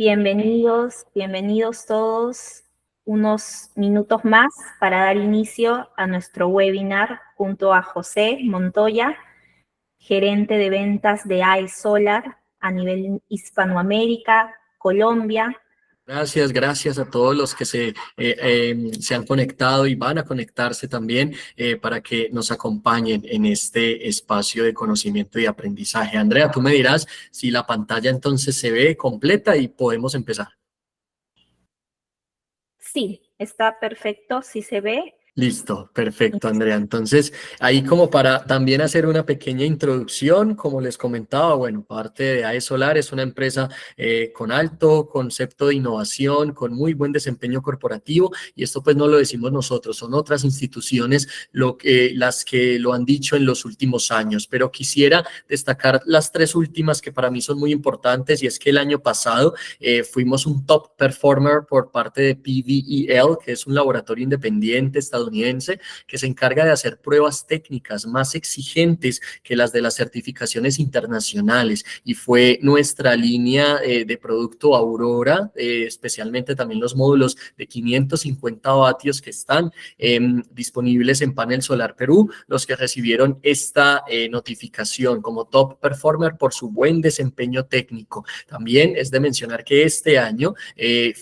Bienvenidos todos. Unos minutos más para dar inicio a nuestro webinar junto a José Montoya, gerente de ventas de AE Solar a nivel Hispanoamérica, Colombia. Gracias a todos los que se han conectado y van a conectarse también para que nos acompañen en este espacio de conocimiento y aprendizaje. Andrea, tú me dirás si la pantalla entonces se ve completa y podemos empezar. Sí, está perfecto, sí se ve. Listo, perfecto, Andrea. Entonces, ahí como para también hacer una pequeña introducción, como les comentaba, bueno, parte de AE Solar es una empresa con alto concepto de innovación, con muy buen desempeño corporativo, y esto pues no lo decimos nosotros, son otras instituciones las que lo han dicho en los últimos años, pero quisiera destacar las tres últimas que para mí son muy importantes, y es que el año pasado fuimos un top performer por parte de PVEL, que es un laboratorio independiente estadounidense que se encarga de hacer pruebas técnicas más exigentes que las de las certificaciones internacionales, y fue nuestra línea de producto Aurora, especialmente también los módulos de 550 vatios que están disponibles en Panel Solar Perú, los que recibieron esta notificación como top performer por su buen desempeño técnico. También es de mencionar que este año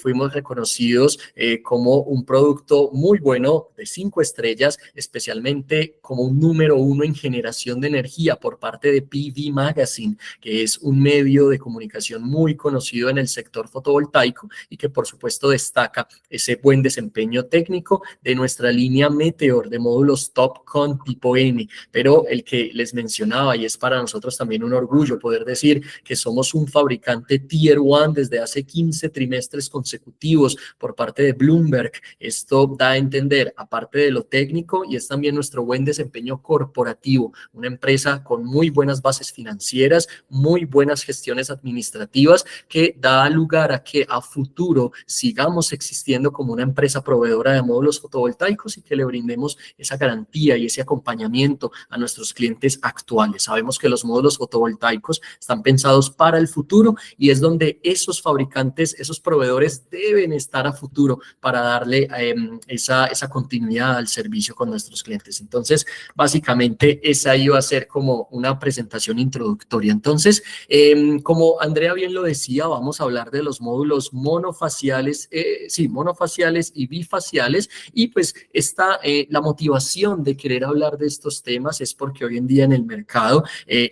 fuimos reconocidos como un producto muy bueno de 5 estrellas, especialmente como un número 1 en generación de energía por parte de PV Magazine, que es un medio de comunicación muy conocido en el sector fotovoltaico y que por supuesto destaca ese buen desempeño técnico de nuestra línea Meteor de módulos TOPCon tipo N. Pero el que les mencionaba, y es para nosotros también un orgullo poder decir que somos un fabricante Tier 1 desde hace 15 trimestres consecutivos por parte de Bloomberg. Esto da a entender, aparte de lo técnico, y es también nuestro buen desempeño corporativo, una empresa con muy buenas bases financieras, muy buenas gestiones administrativas, que da lugar a que a futuro sigamos existiendo como una empresa proveedora de módulos fotovoltaicos y que le brindemos esa garantía y ese acompañamiento a nuestros clientes actuales. Sabemos que los módulos fotovoltaicos están pensados para el futuro y es donde esos fabricantes, esos proveedores deben estar a futuro para darle esa continuidad al servicio con nuestros clientes. Entonces, básicamente esa iba a ser como una presentación introductoria. Entonces, como Andrea bien lo decía, vamos a hablar de los módulos monofaciales, monofaciales y bifaciales, y pues la motivación de querer hablar de estos temas es porque hoy en día en el mercado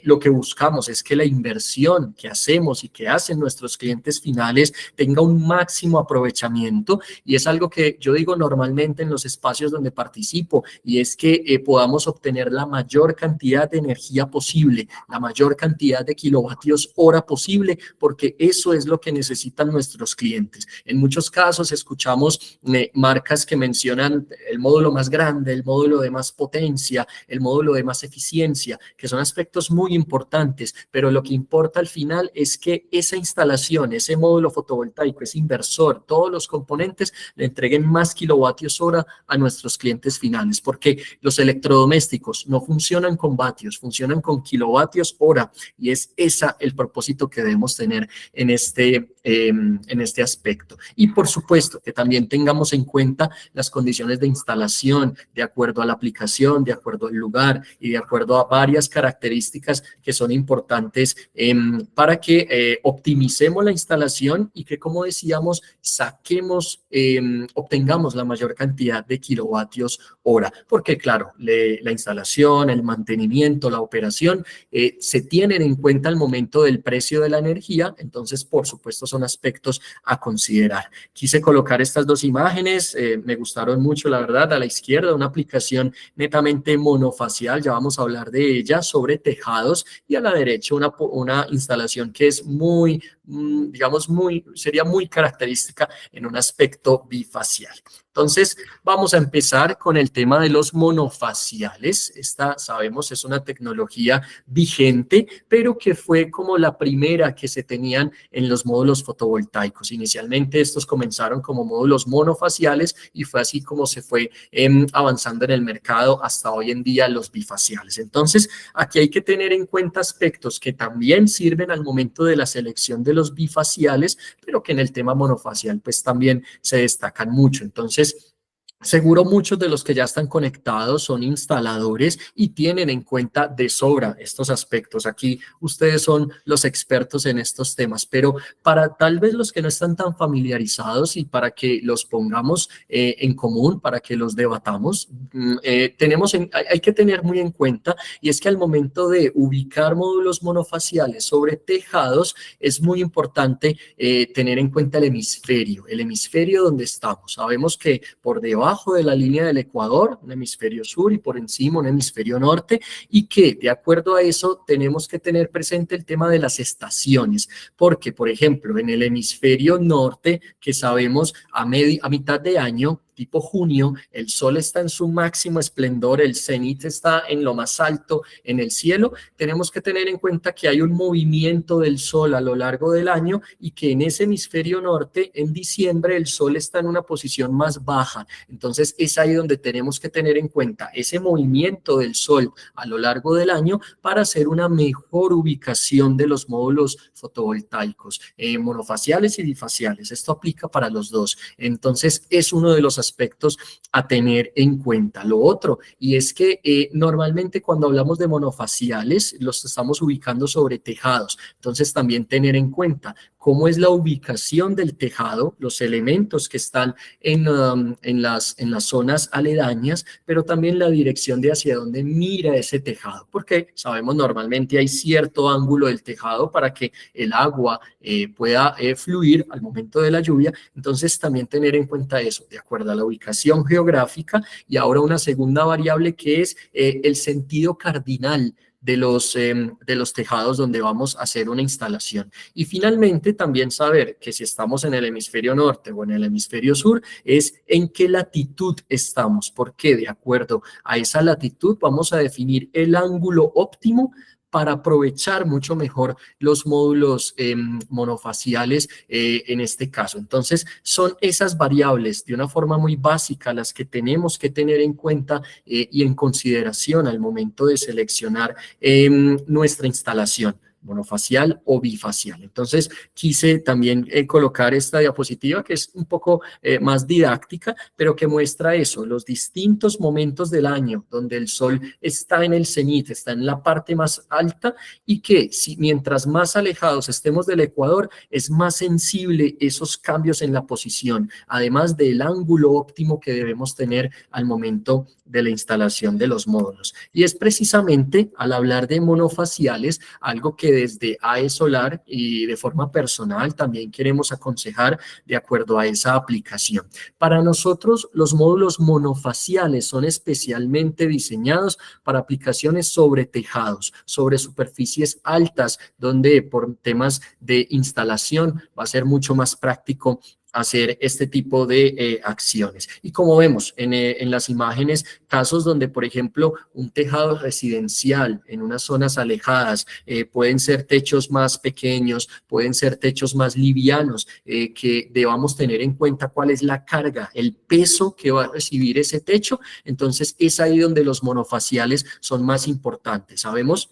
lo que buscamos es que la inversión que hacemos y que hacen nuestros clientes finales tenga un máximo aprovechamiento, y es algo que yo digo normalmente en los espacios donde participo, y es que podamos obtener la mayor cantidad de energía posible, la mayor cantidad de kilovatios hora posible, porque eso es lo que necesitan nuestros clientes. En muchos casos escuchamos marcas que mencionan el módulo más grande, el módulo de más potencia, el módulo de más eficiencia, que son aspectos muy importantes, pero lo que importa al final es que esa instalación, ese módulo fotovoltaico, ese inversor, todos los componentes le entreguen más kilovatios hora a nuestros clientes finales, porque los electrodomésticos no funcionan con vatios, funcionan con kilovatios hora, y es ese el propósito que debemos tener en este aspecto. Y por supuesto que también tengamos en cuenta las condiciones de instalación de acuerdo a la aplicación, de acuerdo al lugar y de acuerdo a varias características que son importantes para que optimicemos la instalación y que, como decíamos, obtengamos la mayor cantidad de kilovatios hora, porque claro, la instalación, el mantenimiento, la operación se tienen en cuenta al momento del precio de la energía. Entonces, por supuesto, son aspectos a considerar. Quise colocar estas dos imágenes, me gustaron mucho, la verdad. A la izquierda, una aplicación netamente monofacial, ya vamos a hablar de ella, sobre tejados, y a la derecha una instalación que es sería muy característica en un aspecto bifacial. Entonces, vamos a empezar con el tema de los monofaciales. Esta, sabemos, es una tecnología vigente, pero que fue como la primera que se tenían en los módulos fotovoltaicos. Inicialmente estos comenzaron como módulos monofaciales y fue así como se fue avanzando en el mercado hasta hoy en día los bifaciales. Entonces, aquí hay que tener en cuenta aspectos que también sirven al momento de la selección de los bifaciales, pero que en el tema monofacial pues también se destacan mucho. Entonces, seguro muchos de los que ya están conectados son instaladores y tienen en cuenta de sobra estos aspectos. Aquí ustedes son los expertos en estos temas, pero para tal vez los que no están tan familiarizados y para que los pongamos en común, para que los debatamos, hay que tener muy en cuenta, y es que al momento de ubicar módulos monofaciales sobre tejados es muy importante tener en cuenta el hemisferio donde estamos. Sabemos que por debajo de la línea del ecuador, un hemisferio sur, y por encima un hemisferio norte, y que de acuerdo a eso tenemos que tener presente el tema de las estaciones, porque por ejemplo en el hemisferio norte, que sabemos a mitad de año, tipo junio, el sol está en su máximo esplendor, el cenit está en lo más alto en el cielo, tenemos que tener en cuenta que hay un movimiento del sol a lo largo del año y que en ese hemisferio norte, en diciembre, el sol está en una posición más baja. Entonces, es ahí donde tenemos que tener en cuenta ese movimiento del sol a lo largo del año para hacer una mejor ubicación de los módulos fotovoltaicos, monofaciales y bifaciales. Esto aplica para los dos. Entonces, es uno de los aspectos a tener en cuenta. Lo otro, y es que normalmente cuando hablamos de monofaciales, los estamos ubicando sobre tejados. Entonces, también tener en cuenta cómo es la ubicación del tejado, los elementos que están en las zonas aledañas, pero también la dirección de hacia dónde mira ese tejado, porque sabemos normalmente hay cierto ángulo del tejado para que el agua pueda fluir al momento de la lluvia. Entonces, también tener en cuenta eso, de acuerdo a la ubicación geográfica, y ahora una segunda variable que es el sentido cardinal de los tejados donde vamos a hacer una instalación. Y finalmente también saber que si estamos en el hemisferio norte o en el hemisferio sur es en qué latitud estamos, porque de acuerdo a esa latitud vamos a definir el ángulo óptimo para aprovechar mucho mejor los módulos monofaciales en este caso. Entonces, son esas variables de una forma muy básica las que tenemos que tener en cuenta y en consideración al momento de seleccionar nuestra instalación monofacial o bifacial. Entonces, quise también colocar esta diapositiva que es un poco más didáctica, pero que muestra eso, los distintos momentos del año donde el sol está en el cenit, está en la parte más alta, y que mientras más alejados estemos del ecuador, es más sensible esos cambios en la posición, además del ángulo óptimo que debemos tener al momento de la instalación de los módulos. Y es precisamente al hablar de monofaciales, algo que desde AE Solar y de forma personal también queremos aconsejar de acuerdo a esa aplicación. Para nosotros, los módulos monofaciales son especialmente diseñados para aplicaciones sobre tejados, sobre superficies altas, donde por temas de instalación va a ser mucho más práctico hacer este tipo de acciones. Y como vemos en las imágenes, casos donde, por ejemplo, un tejado residencial en unas zonas alejadas, pueden ser techos más pequeños, pueden ser techos más livianos, que debamos tener en cuenta cuál es la carga, el peso que va a recibir ese techo. Entonces, es ahí donde los monofaciales son más importantes. Sabemos,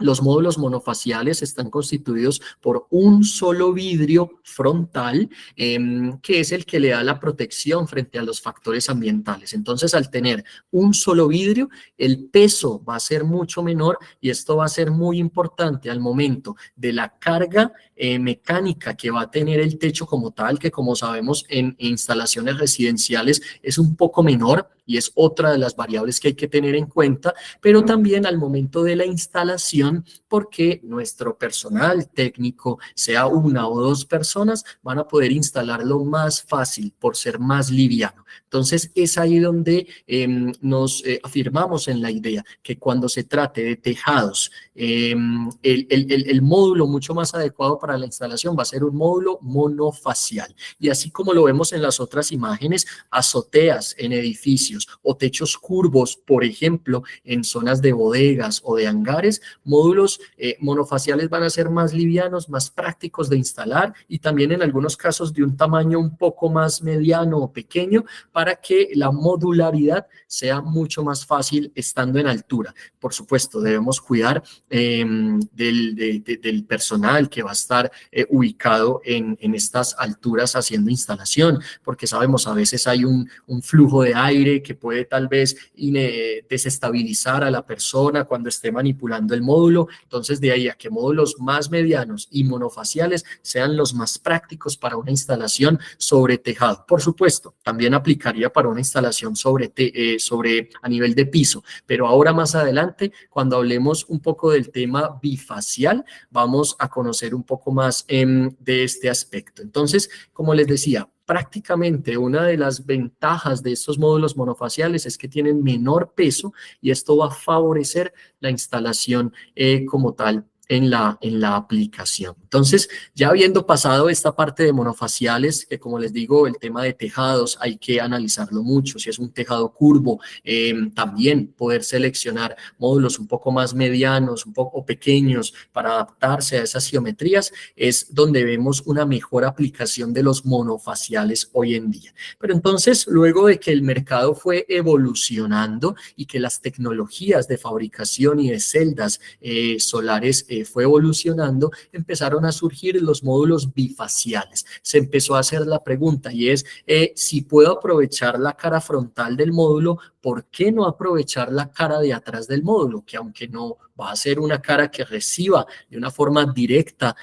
los módulos monofaciales están constituidos por un solo vidrio frontal, que es el que le da la protección frente a los factores ambientales. Entonces, al tener un solo vidrio, el peso va a ser mucho menor, y esto va a ser muy importante al momento de la carga mecánica que va a tener el techo como tal, que como sabemos en instalaciones residenciales es un poco menor, y es otra de las variables que hay que tener en cuenta, pero también al momento de la instalación instalación, porque nuestro personal técnico, sea una o dos personas, van a poder instalarlo más fácil por ser más liviano. Entonces es ahí donde nos afirmamos en la idea que cuando se trate de tejados, el módulo mucho más adecuado para la instalación va a ser un módulo monofacial. Y así como lo vemos en las otras imágenes, azoteas en edificios o techos curvos, por ejemplo, en zonas de bodegas o de hangares, módulos monofaciales van a ser más livianos, más prácticos de instalar y también en algunos casos de un tamaño un poco más mediano o pequeño para que la modularidad sea mucho más fácil estando en altura. Por supuesto, debemos cuidar del personal que va a estar ubicado en estas alturas haciendo instalación, porque sabemos a veces hay un flujo de aire que puede tal vez desestabilizar a la persona cuando esté manipulando el módulo. Entonces, de ahí a que módulos más medianos y monofaciales sean los más prácticos para una instalación sobre tejado. Por supuesto, también aplicaría para una instalación sobre a nivel de piso, pero ahora más adelante, cuando hablemos un poco del tema bifacial, vamos a conocer un poco más de este aspecto. Entonces, como les decía, prácticamente una de las ventajas de estos módulos monofaciales es que tienen menor peso y esto va a favorecer la instalación como tal en la aplicación. Entonces, ya habiendo pasado esta parte de monofaciales, que como les digo, el tema de tejados hay que analizarlo mucho. Si es un tejado curvo, también poder seleccionar módulos un poco más medianos, un poco pequeños para adaptarse a esas geometrías, es donde vemos una mejor aplicación de los monofaciales hoy en día. Pero entonces, luego de que el mercado fue evolucionando y que las tecnologías de fabricación y de celdas solares fue evolucionando, empezaron a surgir los módulos bifaciales. Se empezó a hacer la pregunta y es, si puedo aprovechar la cara frontal del módulo, ¿por qué no aprovechar la cara de atrás del módulo? Que aunque no va a ser una cara que reciba de una forma directa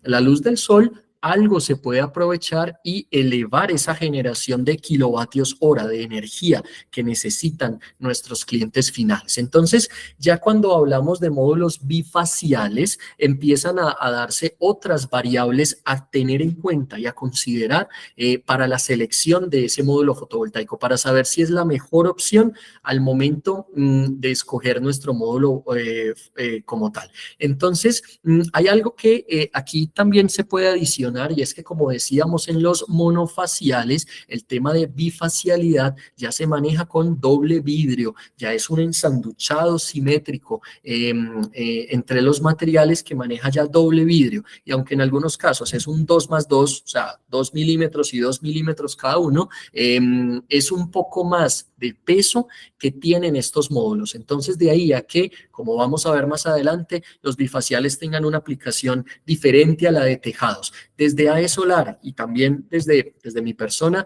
la luz del sol, algo se puede aprovechar y elevar esa generación de kilovatios hora de energía que necesitan nuestros clientes finales. Entonces, ya cuando hablamos de módulos bifaciales, empiezan a darse otras variables a tener en cuenta y a considerar para la selección de ese módulo fotovoltaico, para saber si es la mejor opción al momento de escoger nuestro módulo como tal. Entonces, hay algo que aquí también se puede adicionar y es que, como decíamos en los monofaciales, el tema de bifacialidad ya se maneja con doble vidrio, ya es un ensanduchado simétrico entre los materiales que maneja ya doble vidrio, y aunque en algunos casos es un 2+2, o sea, 2 milímetros y 2 milímetros cada uno, es un poco más de peso que tienen estos módulos. Entonces, de ahí a que, como vamos a ver más adelante, los bifaciales tengan una aplicación diferente a la de tejados. Desde AE Solar y también desde mi persona,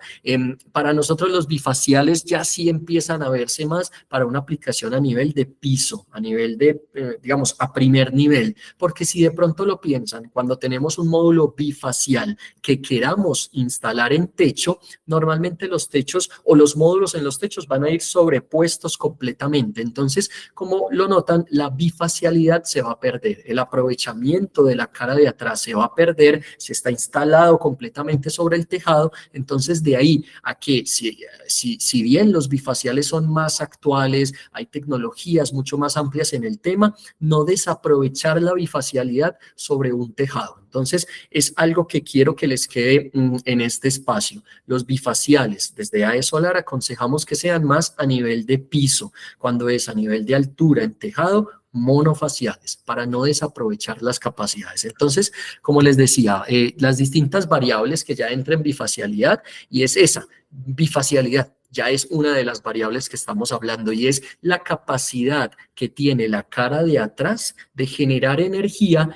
para nosotros los bifaciales ya sí empiezan a verse más para una aplicación a nivel de piso, a nivel de, digamos, a primer nivel, porque si de pronto lo piensan, cuando tenemos un módulo bifacial que queramos instalar en techo, normalmente los techos o los módulos en los techos van a ir sobrepuestos completamente. Entonces, como lo notan, la bifacialidad se va a perder, el aprovechamiento de la cara de atrás se va a perder, se está instalado completamente sobre el tejado. Entonces, de ahí a que si bien los bifaciales son más actuales, hay tecnologías mucho más amplias en el tema, no desaprovechar la bifacialidad sobre un tejado. Entonces, es algo que quiero que les quede en este espacio. Los bifaciales, desde AE Solar, aconsejamos que sean más a nivel de piso. Cuando es a nivel de altura en tejado, monofaciales, para no desaprovechar las capacidades. Entonces, como les decía, las distintas variables que ya entran en bifacialidad, y es esa, bifacialidad, ya es una de las variables que estamos hablando y es la capacidad que tiene la cara de atrás de generar energía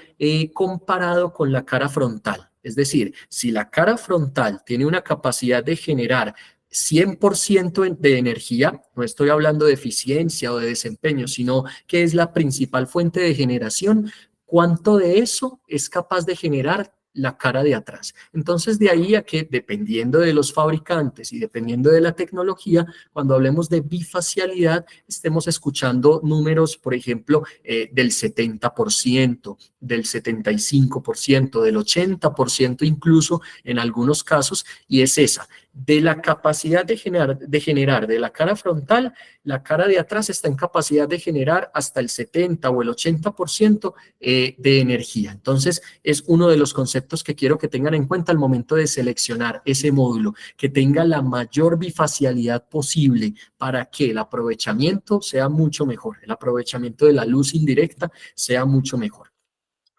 comparado con la cara frontal. Es decir, si la cara frontal tiene una capacidad de generar 100% de energía, no estoy hablando de eficiencia o de desempeño, sino que es la principal fuente de generación, ¿cuánto de eso es capaz de generar la cara de atrás. Entonces, de ahí a que, dependiendo de los fabricantes y dependiendo de la tecnología, cuando hablemos de bifacialidad, estemos escuchando números, por ejemplo, del 70%, del 75%, del 80% incluso en algunos casos, y es esa, de la capacidad de generar de la cara frontal, la cara de atrás está en capacidad de generar hasta el 70 o el 80% de energía. Entonces, es uno de los conceptos que quiero que tengan en cuenta al momento de seleccionar ese módulo, que tenga la mayor bifacialidad posible para que el aprovechamiento sea mucho mejor, el aprovechamiento de la luz indirecta sea mucho mejor.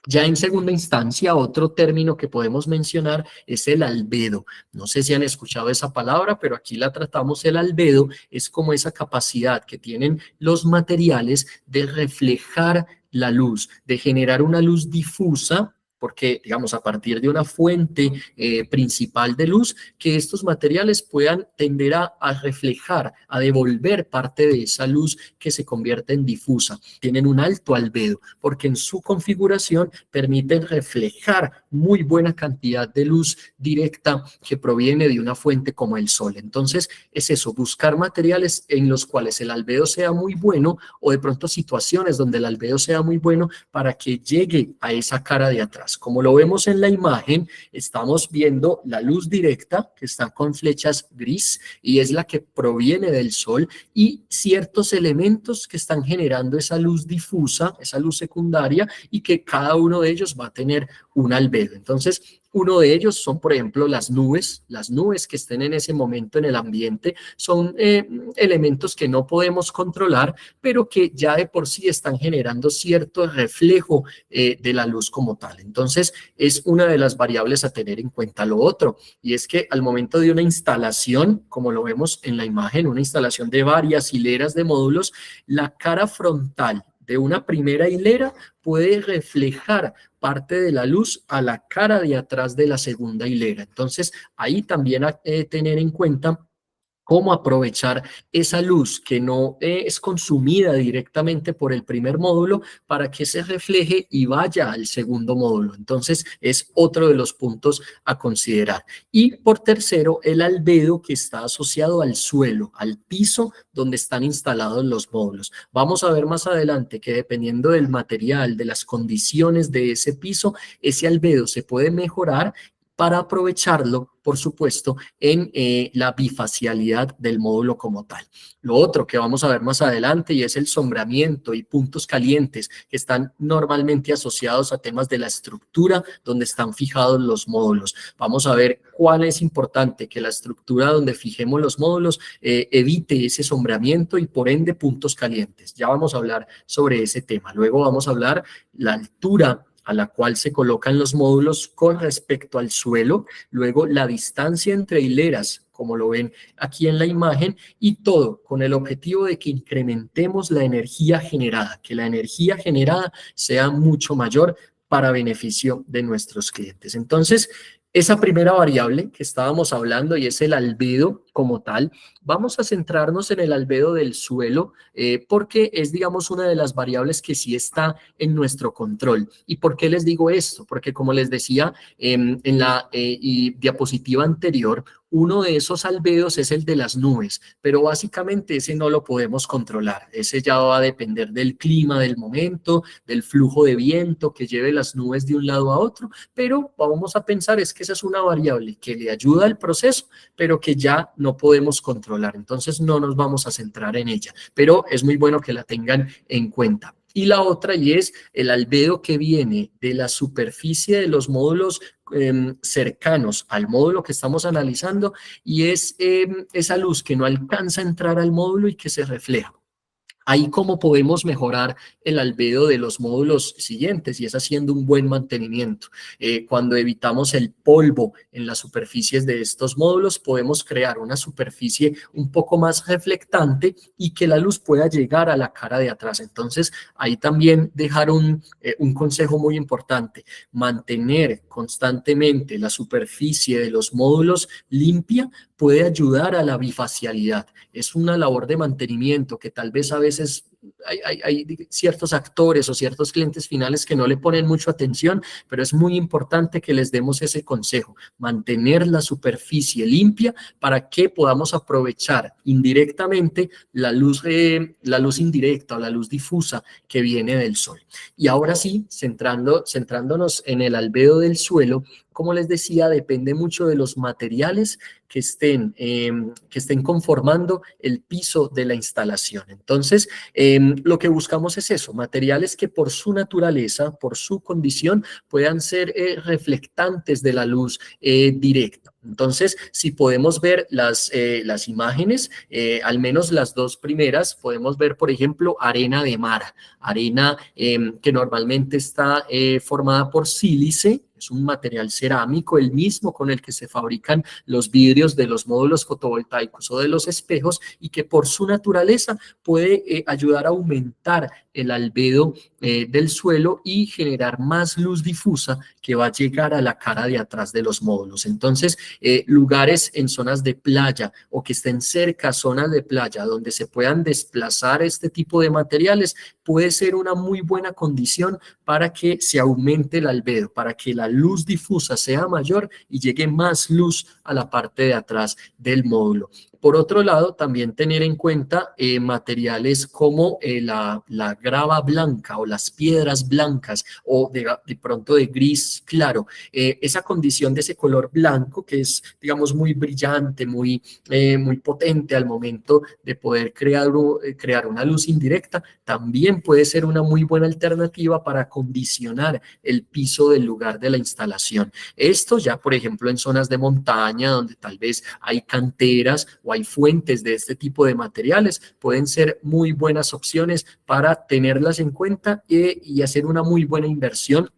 Ya en segunda instancia, otro término que podemos mencionar es el albedo. No sé si han escuchado esa palabra, pero aquí la tratamos. El albedo es como esa capacidad que tienen los materiales de reflejar la luz, de generar una luz difusa, porque, digamos, a partir de una fuente principal de luz, que estos materiales puedan tender a reflejar, a devolver parte de esa luz que se convierte en difusa. Tienen un alto albedo, porque en su configuración permiten reflejar muy buena cantidad de luz directa que proviene de una fuente como el sol. Entonces, es eso, buscar materiales en los cuales el albedo sea muy bueno, o de pronto situaciones donde el albedo sea muy bueno para que llegue a esa cara de atrás. Como lo vemos en la imagen, estamos viendo la luz directa que está con flechas gris y es la que proviene del sol, y ciertos elementos que están generando esa luz difusa, esa luz secundaria, y que cada uno de ellos va a tener un albedo. Entonces, uno de ellos son, por ejemplo, las nubes que estén en ese momento en el ambiente, son elementos que no podemos controlar, pero que ya de por sí están generando cierto reflejo de la luz como tal. Entonces, es una de las variables a tener en cuenta. Lo otro, y es que al momento de una instalación, como lo vemos en la imagen, una instalación de varias hileras de módulos, la cara frontal de una primera hilera puede reflejar parte de la luz a la cara de atrás de la segunda hilera. Entonces, ahí también hay que tener en cuenta cómo aprovechar esa luz que no es consumida directamente por el primer módulo para que se refleje y vaya al segundo módulo. Entonces, es otro de los puntos a considerar. Y por tercero, el albedo que está asociado al suelo, al piso donde están instalados los módulos. Vamos a ver más adelante que dependiendo del material, de las condiciones de ese piso, ese albedo se puede mejorar para aprovecharlo, por supuesto, en la bifacialidad del módulo como tal. Lo otro que vamos a ver más adelante y es el sombreamiento y puntos calientes que están normalmente asociados a temas de la estructura donde están fijados los módulos. Vamos a ver cuál es importante que la estructura donde fijemos los módulos evite ese sombreamiento y por ende puntos calientes. Ya vamos a hablar sobre ese tema. Luego vamos a hablar la altura a la cual se colocan los módulos con respecto al suelo, luego la distancia entre hileras, como lo ven aquí en la imagen, y todo con el objetivo de que incrementemos la energía generada, que la energía generada sea mucho mayor para beneficio de nuestros clientes. Entonces, esa primera variable que estábamos hablando y es el albedo como tal, vamos a centrarnos en el albedo del suelo porque es, digamos, una de las variables que sí está en nuestro control. ¿Y por qué les digo esto? Porque como les decía en la diapositiva anterior, uno de esos albedos es el de las nubes, pero básicamente ese no lo podemos controlar. Ese ya va a depender del clima, del momento, del flujo de viento que lleve las nubes de un lado a otro, pero vamos a pensar es que esa es una variable que le ayuda al proceso, pero que ya no podemos controlar. Entonces no nos vamos a centrar en ella, pero es muy bueno que la tengan en cuenta. Y la otra, y es el albedo que viene de la superficie de los módulos cercanos al módulo que estamos analizando, y es esa luz que no alcanza a entrar al módulo y que se refleja. Ahí cómo podemos mejorar el albedo de los módulos siguientes y es haciendo un buen mantenimiento. Cuando evitamos el polvo en las superficies de estos módulos, podemos crear una superficie un poco más reflectante y que la luz pueda llegar a la cara de atrás. Entonces, ahí también dejar un consejo muy importante, mantener constantemente la superficie de los módulos limpia puede ayudar a la bifacialidad. Es una labor de mantenimiento que tal vez a veces hay ciertos actores o ciertos clientes finales que no le ponen mucho atención, pero es muy importante que les demos ese consejo, mantener la superficie limpia para que podamos aprovechar indirectamente la luz indirecta o la luz difusa que viene del sol. Y ahora sí, centrándonos en el albedo del suelo, como les decía, depende mucho de los materiales que estén conformando el piso de la instalación. Entonces, lo que buscamos es eso, materiales que por su naturaleza, por su condición, puedan ser reflectantes de la luz directa. Entonces, si podemos ver las imágenes, al menos las dos primeras, podemos ver, por ejemplo, arena de mar, arena que normalmente está formada por sílice. Es un material cerámico, el mismo con el que se fabrican los vidrios de los módulos fotovoltaicos o de los espejos, y que por su naturaleza puede ayudar a aumentar el albedo del suelo y generar más luz difusa que va a llegar a la cara de atrás de los módulos. Entonces, lugares en zonas de playa o que estén cerca a zonas de playa donde se puedan desplazar este tipo de materiales, puede ser una muy buena condición para que se aumente el albedo, para que la luz difusa sea mayor y llegue más luz a la parte de atrás del módulo. Por otro lado, también tener en cuenta materiales como la grava blanca o las piedras blancas o de pronto de gris claro. Esa condición de ese color blanco que es, digamos, muy brillante, muy potente al momento de poder crear una luz indirecta, también puede ser una muy buena alternativa para acondicionar el piso del lugar de la instalación. Esto ya, por ejemplo, en zonas de montaña donde tal vez hay canteras o hay fuentes de este tipo de materiales, pueden ser muy buenas opciones para tenerlas en cuenta y hacer una muy buena inversión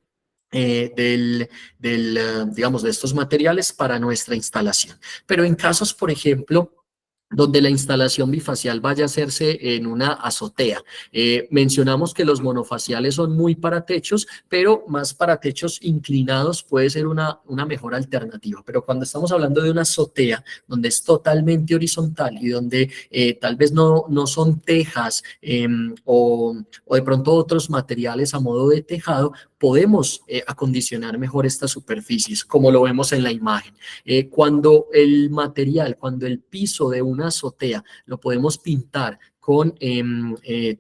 digamos, de estos materiales para nuestra instalación. Pero en casos, por ejemplo, donde la instalación bifacial vaya a hacerse en una azotea. Mencionamos que los monofaciales son muy para techos, pero más para techos inclinados puede ser una mejor alternativa. Pero cuando estamos hablando de una azotea, donde es totalmente horizontal y donde tal vez no son tejas o de pronto otros materiales a modo de tejado, podemos acondicionar mejor estas superficies, como lo vemos en la imagen. Cuando el piso de una azotea lo podemos pintar con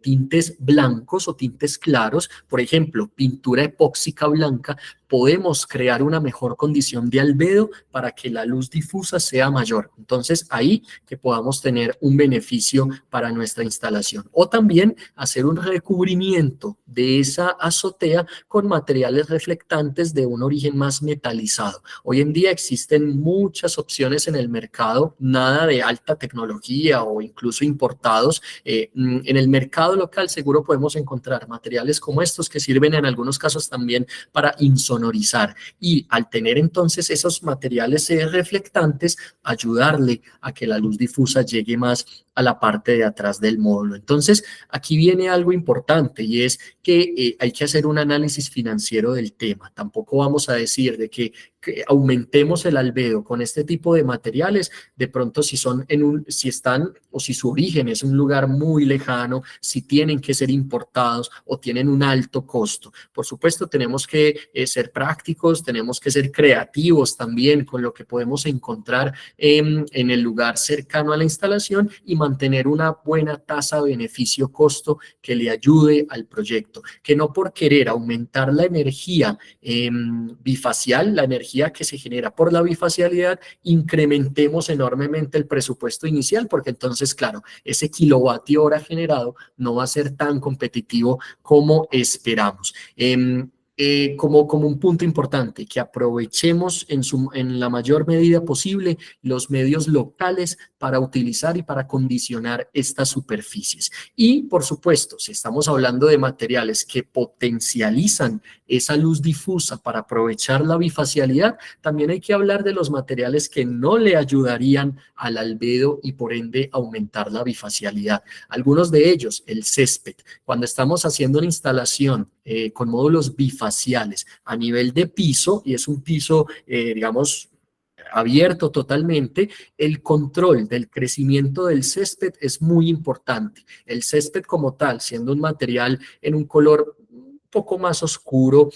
tintes blancos o tintes claros, por ejemplo, pintura epóxica blanca, podemos crear una mejor condición de albedo para que la luz difusa sea mayor. Entonces, ahí que podamos tener un beneficio para nuestra instalación. O también hacer un recubrimiento de esa azotea con materiales reflectantes de un origen más metalizado. Hoy en día existen muchas opciones en el mercado, nada de alta tecnología o incluso importados. En el mercado local seguro podemos encontrar materiales como estos que sirven en algunos casos también para insonorizar, y al tener entonces esos materiales reflectantes, ayudarle a que la luz difusa llegue más a la parte de atrás del módulo. Entonces, aquí viene algo importante, y es que hay que hacer un análisis financiero del tema. Tampoco vamos a decir de que aumentemos el albedo con este tipo de materiales, de pronto si están o si su origen es un lugar muy lejano, si tienen que ser importados o tienen un alto costo. Por supuesto, tenemos que ser prácticos, tenemos que ser creativos también con lo que podemos encontrar en el lugar cercano a la instalación y mantener una buena tasa de beneficio-costo que le ayude al proyecto. Que no por querer aumentar la energía bifacial, la energía que se genera por la bifacialidad, incrementemos enormemente el presupuesto inicial, porque entonces, claro, ese kilovatio hora generado no va a ser tan competitivo como esperamos. Como un punto importante, que aprovechemos en la mayor medida posible los medios locales para utilizar y para condicionar estas superficies. Y, por supuesto, si estamos hablando de materiales que potencializan esa luz difusa para aprovechar la bifacialidad, también hay que hablar de los materiales que no le ayudarían al albedo y, por ende, aumentar la bifacialidad. Algunos de ellos, el césped. Cuando estamos haciendo una instalación con módulos bifaciales a nivel de piso, y es un piso, digamos, abierto totalmente, el control del crecimiento del césped es muy importante. El césped como tal, siendo un material en un color un poco más oscuro,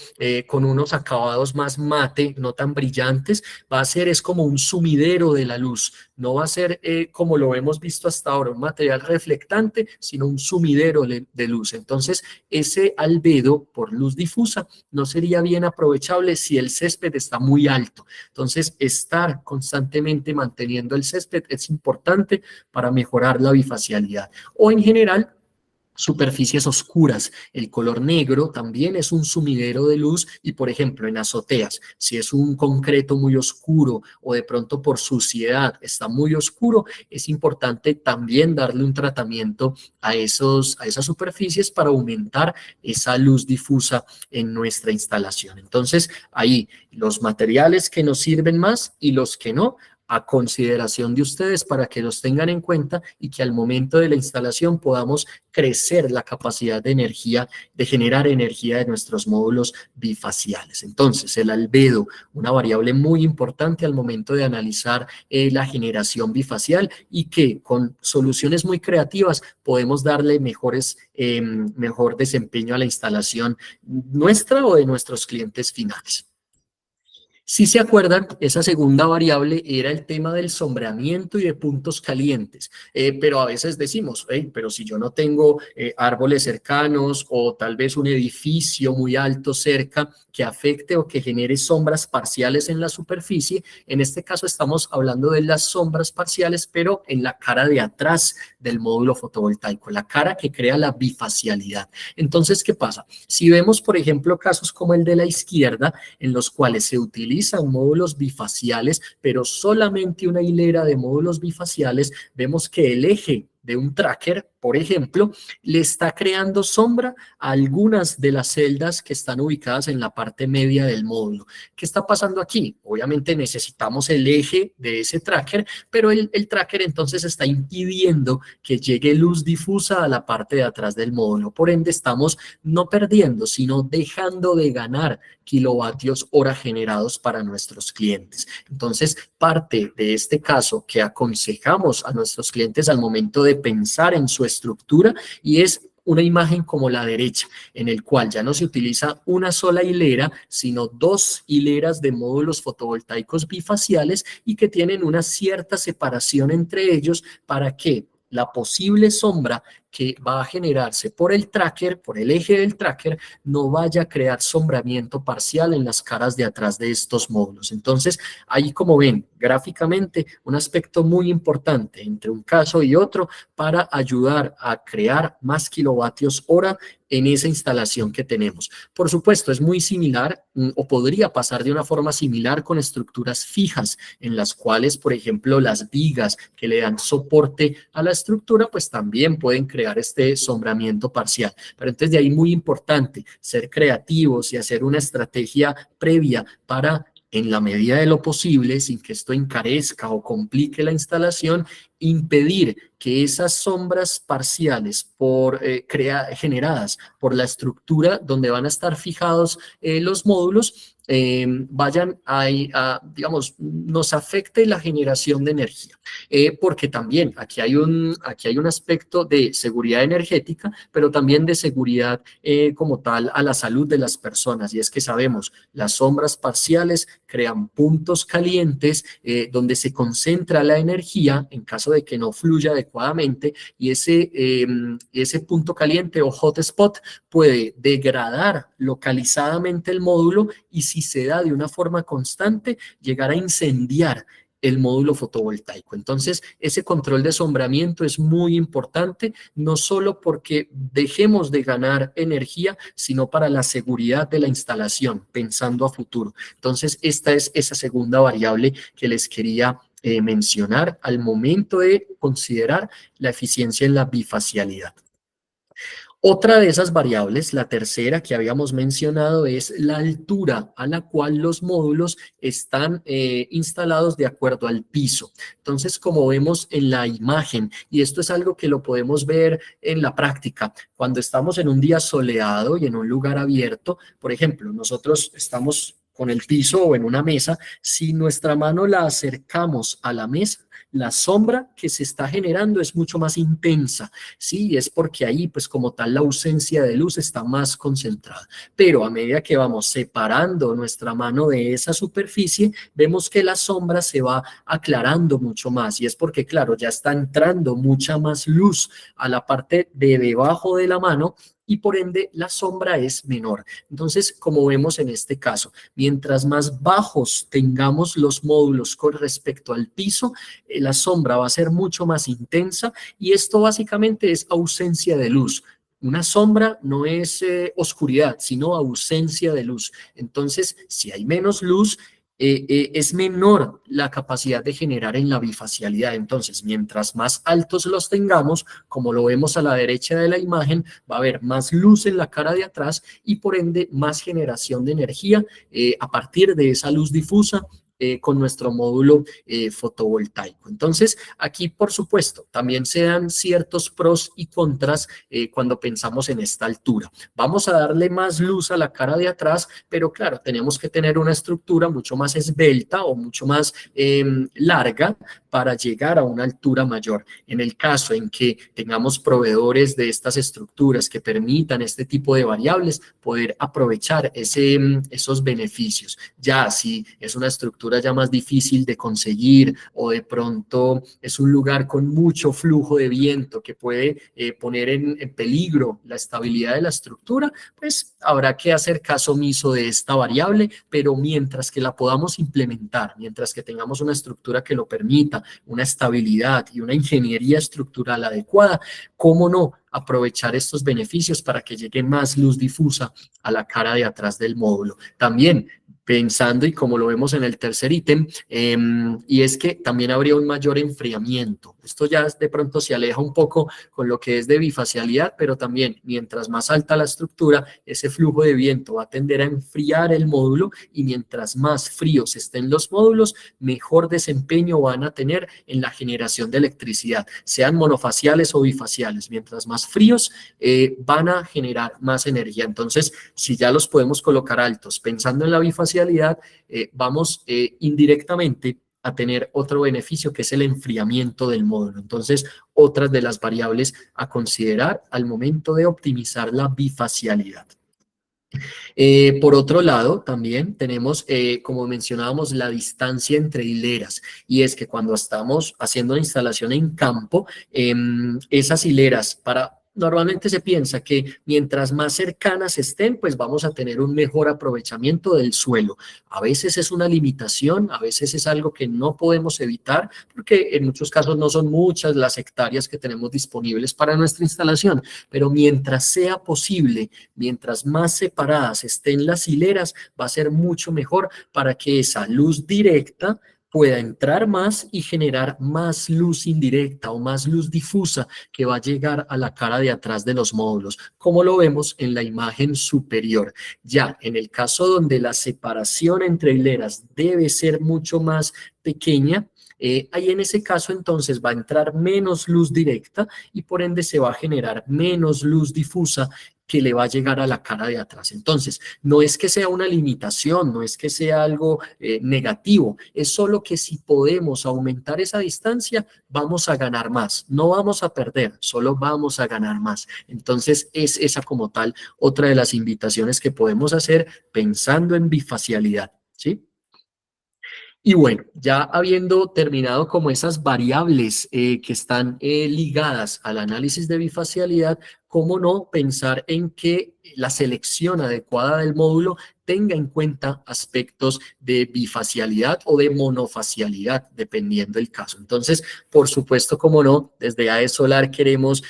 con unos acabados más mate, no tan brillantes, va a ser es como un sumidero de la luz, no va a ser como lo hemos visto hasta ahora, un material reflectante, sino un sumidero de luz. Entonces, ese albedo por luz difusa no sería bien aprovechable si el césped está muy alto. Entonces, estar constantemente manteniendo el césped es importante para mejorar la bifacialidad. O en general, superficies oscuras. El color negro también es un sumidero de luz y, por ejemplo, en azoteas, si es un concreto muy oscuro o de pronto por suciedad está muy oscuro, es importante también darle un tratamiento a esas superficies para aumentar esa luz difusa en nuestra instalación. Entonces, ahí los materiales que nos sirven más y los que no, a consideración de ustedes para que los tengan en cuenta y que al momento de la instalación podamos crecer la capacidad de energía, de generar energía de nuestros módulos bifaciales. Entonces, el albedo, una variable muy importante al momento de analizar la generación bifacial y que con soluciones muy creativas podemos darle mejor desempeño a la instalación nuestra o de nuestros clientes finales. Si se acuerdan, esa segunda variable era el tema del sombreamiento y de puntos calientes, pero a veces decimos, pero si yo no tengo árboles cercanos o tal vez un edificio muy alto cerca que afecte o que genere sombras parciales en la superficie, en este caso estamos hablando de las sombras parciales, pero en la cara de atrás del módulo fotovoltaico, la cara que crea la bifacialidad. Entonces, ¿qué pasa? Si vemos, por ejemplo, casos como el de la izquierda, en los cuales se utilizan módulos bifaciales, pero solamente una hilera de módulos bifaciales, vemos que el eje de un tracker, por ejemplo, le está creando sombra a algunas de las celdas que están ubicadas en la parte media del módulo. ¿Qué está pasando aquí? Obviamente necesitamos el eje de ese tracker, pero el tracker entonces está impidiendo que llegue luz difusa a la parte de atrás del módulo. Por ende, estamos no perdiendo, sino dejando de ganar kilovatios hora generados para nuestros clientes. Entonces, parte de este caso que aconsejamos a nuestros clientes al momento de pensar en su estructura y es una imagen como la derecha, en el cual ya no se utiliza una sola hilera, sino dos hileras de módulos fotovoltaicos bifaciales y que tienen una cierta separación entre ellos para que la posible sombra que va a generarse por el tracker, por el eje del tracker, no vaya a crear sombramiento parcial en las caras de atrás de estos módulos. Entonces, ahí como ven, gráficamente, un aspecto muy importante entre un caso y otro para ayudar a crear más kilovatios hora en esa instalación que tenemos. Por supuesto, es muy similar o podría pasar de una forma similar con estructuras fijas en las cuales, por ejemplo, las vigas que le dan soporte a la estructura, pues también pueden crear este sombramiento parcial. Pero entonces de ahí muy importante ser creativos y hacer una estrategia previa para, en la medida de lo posible, sin que esto encarezca o complique la instalación, impedir que esas sombras parciales generadas por la estructura donde van a estar fijados los módulos vayan digamos, nos afecte la generación de energía. Porque también aquí hay un aspecto de seguridad energética, pero también de seguridad como tal a la salud de las personas. Y es que sabemos, las sombras parciales crean puntos calientes donde se concentra la energía en caso de que no fluya adecuadamente y ese punto caliente o hotspot puede degradar localizadamente el módulo y si se da de una forma constante, llegar a incendiar el módulo fotovoltaico. Entonces, ese control de sombramiento es muy importante, no solo porque dejemos de ganar energía, sino para la seguridad de la instalación, pensando a futuro. Entonces, esta es esa segunda variable que les quería mencionar al momento de considerar la eficiencia en la bifacialidad. Otra de esas variables, la tercera que habíamos mencionado, es la altura a la cual los módulos están instalados de acuerdo al piso. Entonces, como vemos en la imagen, y esto es algo que lo podemos ver en la práctica, cuando estamos en un día soleado y en un lugar abierto, por ejemplo, nosotros estamos con el piso o en una mesa, si nuestra mano la acercamos a la mesa, la sombra que se está generando es mucho más intensa, ¿sí? Es porque ahí, pues como tal, la ausencia de luz está más concentrada. Pero a medida que vamos separando nuestra mano de esa superficie, vemos que la sombra se va aclarando mucho más. Y es porque, claro, ya está entrando mucha más luz a la parte de debajo de la mano y por ende la sombra es menor. Entonces, como vemos en este caso, mientras más bajos tengamos los módulos con respecto al piso, la sombra va a ser mucho más intensa y esto básicamente es ausencia de luz. Una sombra no es oscuridad, sino ausencia de luz. Entonces, si hay menos luz, es menor la capacidad de generar en la bifacialidad. Entonces, mientras más altos los tengamos, como lo vemos a la derecha de la imagen, va a haber más luz en la cara de atrás y por ende más generación de energía a partir de esa luz difusa con nuestro módulo fotovoltaico. Entonces, aquí, por supuesto, también se dan ciertos pros y contras cuando pensamos en esta altura. Vamos a darle más luz a la cara de atrás, pero claro, tenemos que tener una estructura mucho más esbelta o mucho más larga para llegar a una altura mayor. En el caso en que tengamos proveedores de estas estructuras que permitan este tipo de variables, poder aprovechar esos beneficios. Ya si es una estructura ya más difícil de conseguir o de pronto es un lugar con mucho flujo de viento que puede poner en peligro la estabilidad de la estructura, pues habrá que hacer caso omiso de esta variable, pero mientras que la podamos implementar, mientras que tengamos una estructura que lo permita, una estabilidad y una ingeniería estructural adecuada, ¿cómo no aprovechar estos beneficios para que llegue más luz difusa a la cara de atrás del módulo? También pensando, y como lo vemos en el tercer ítem, y es que también habría un mayor enfriamiento. Esto ya de pronto se aleja un poco con lo que es de bifacialidad, pero también mientras más alta la estructura, ese flujo de viento va a tender a enfriar el módulo y mientras más fríos estén los módulos, mejor desempeño van a tener en la generación de electricidad, sean monofaciales o bifaciales. Mientras más fríos, van a generar más energía. Entonces, si ya los podemos colocar altos, pensando en la bifacialidad, vamos indirectamente a tener otro beneficio que es el enfriamiento del módulo. Entonces, otras de las variables a considerar al momento de optimizar la bifacialidad. Por otro lado, también tenemos, como mencionábamos, la distancia entre hileras, y es que cuando estamos haciendo una instalación en campo, esas hileras normalmente se piensa que mientras más cercanas estén, pues vamos a tener un mejor aprovechamiento del suelo. A veces es una limitación, a veces es algo que no podemos evitar, porque en muchos casos no son muchas las hectáreas que tenemos disponibles para nuestra instalación, pero mientras sea posible, mientras más separadas estén las hileras, va a ser mucho mejor para que esa luz directa pueda entrar más y generar más luz indirecta o más luz difusa que va a llegar a la cara de atrás de los módulos, como lo vemos en la imagen superior. Ya en el caso donde la separación entre hileras debe ser mucho más pequeña, ahí en ese caso entonces va a entrar menos luz directa y por ende se va a generar menos luz difusa que le va a llegar a la cara de atrás. Entonces, no es que sea una limitación, no es que sea algo negativo, es solo que si podemos aumentar esa distancia, vamos a ganar más, no vamos a perder, solo vamos a ganar más. Entonces, es esa como tal otra de las invitaciones que podemos hacer pensando en bifacialidad, ¿sí? Y bueno, ya habiendo terminado como esas variables que están ligadas al análisis de bifacialidad, ¿cómo no pensar en que la selección adecuada del módulo tenga en cuenta aspectos de bifacialidad o de monofacialidad, dependiendo del caso? Entonces, por supuesto, como no, desde AE Solar queremos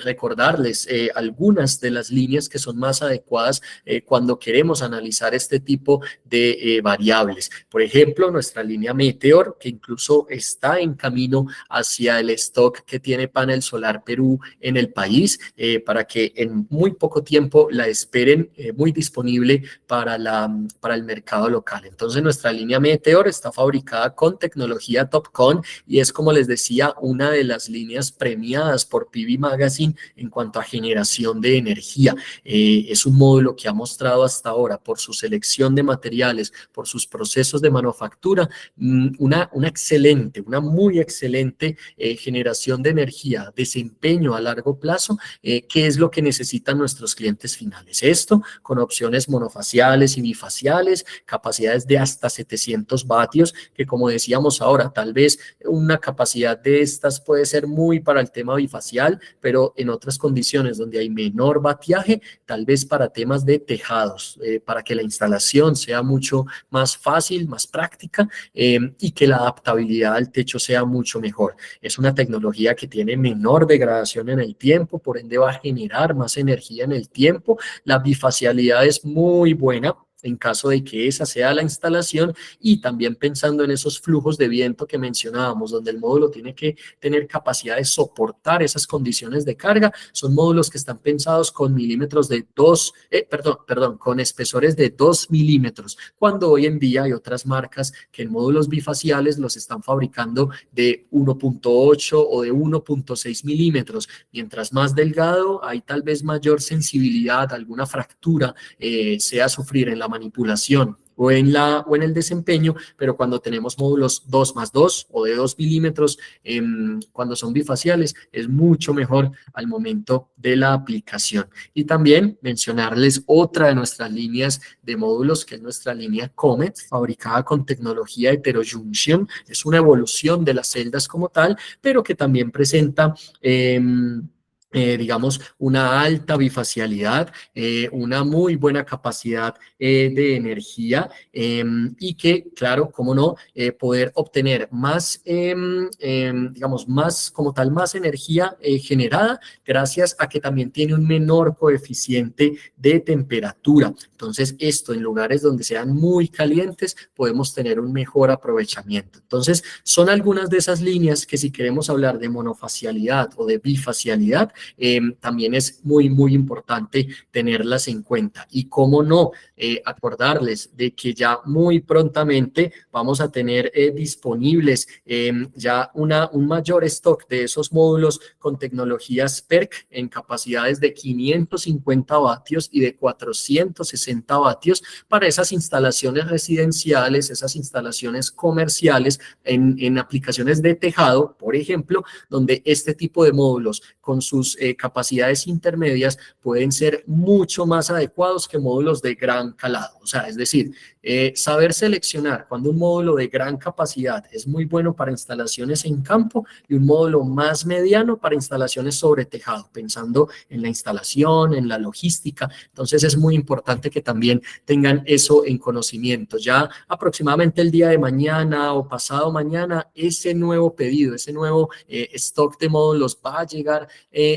recordarles algunas de las líneas que son más adecuadas cuando queremos analizar este tipo de variables. Por ejemplo, nuestra línea Meteor, que incluso está en camino hacia el stock que tiene Panel Solar Perú en el país, para que en muy poco tiempo la esperen muy disponible disponible para el mercado local. Entonces nuestra línea Meteor está fabricada con tecnología TOPCon y es, como les decía, una de las líneas premiadas por PV Magazine en cuanto a generación de energía. Es un módulo que ha mostrado hasta ahora, por su selección de materiales, por sus procesos de manufactura, una excelente, una muy excelente generación de energía, desempeño a largo plazo, que es lo que necesitan nuestros clientes finales. Esto con opciones monofaciales y bifaciales, capacidades de hasta 700 vatios, que como decíamos ahora, tal vez una capacidad de estas puede ser muy para el tema bifacial, pero en otras condiciones donde hay menor vatiaje, tal vez para temas de tejados, para que la instalación sea mucho más fácil, más práctica, y que la adaptabilidad al techo sea mucho mejor. Es una tecnología que tiene menor degradación en el tiempo, por ende va a generar más energía en el tiempo. La bifacialidad es muy buena en caso de que esa sea la instalación, y también pensando en esos flujos de viento que mencionábamos, donde el módulo tiene que tener capacidad de soportar esas condiciones de carga. Son módulos que están pensados con milímetros de con espesores de 2 milímetros, cuando hoy en día hay otras marcas que en módulos bifaciales los están fabricando de 1.8 o de 1.6 milímetros. Mientras más delgado, hay tal vez mayor sensibilidad, alguna fractura sea sufrir en la manipulación o en el desempeño, pero cuando tenemos módulos 2+2 o de 2 milímetros, cuando son bifaciales, es mucho mejor al momento de la aplicación. Y también mencionarles otra de nuestras líneas de módulos, que es nuestra línea Comet, fabricada con tecnología heterojunction. Es una evolución de las celdas como tal, pero que también presenta digamos, una alta bifacialidad, una muy buena capacidad de energía, y que, claro, cómo no, poder obtener más, digamos, más como tal, más energía generada, gracias a que también tiene un menor coeficiente de temperatura. Entonces, esto en lugares donde sean muy calientes, podemos tener un mejor aprovechamiento. Entonces, son algunas de esas líneas que, si queremos hablar de monofacialidad o de bifacialidad, también es muy, muy importante tenerlas en cuenta. Y cómo no, acordarles de que ya muy prontamente vamos a tener disponibles ya un mayor stock de esos módulos con tecnologías PERC en capacidades de 550 vatios y de 460 vatios para esas instalaciones residenciales, esas instalaciones comerciales en aplicaciones de tejado, por ejemplo, donde este tipo de módulos con sus capacidades intermedias pueden ser mucho más adecuados que módulos de gran calado. O sea, es decir, saber seleccionar cuando un módulo de gran capacidad es muy bueno para instalaciones en campo y un módulo más mediano para instalaciones sobre tejado, pensando en la instalación, en la logística. Entonces es muy importante que también tengan eso en conocimiento. Ya aproximadamente el día de mañana o pasado mañana, ese nuevo pedido, ese nuevo stock de módulos va a llegar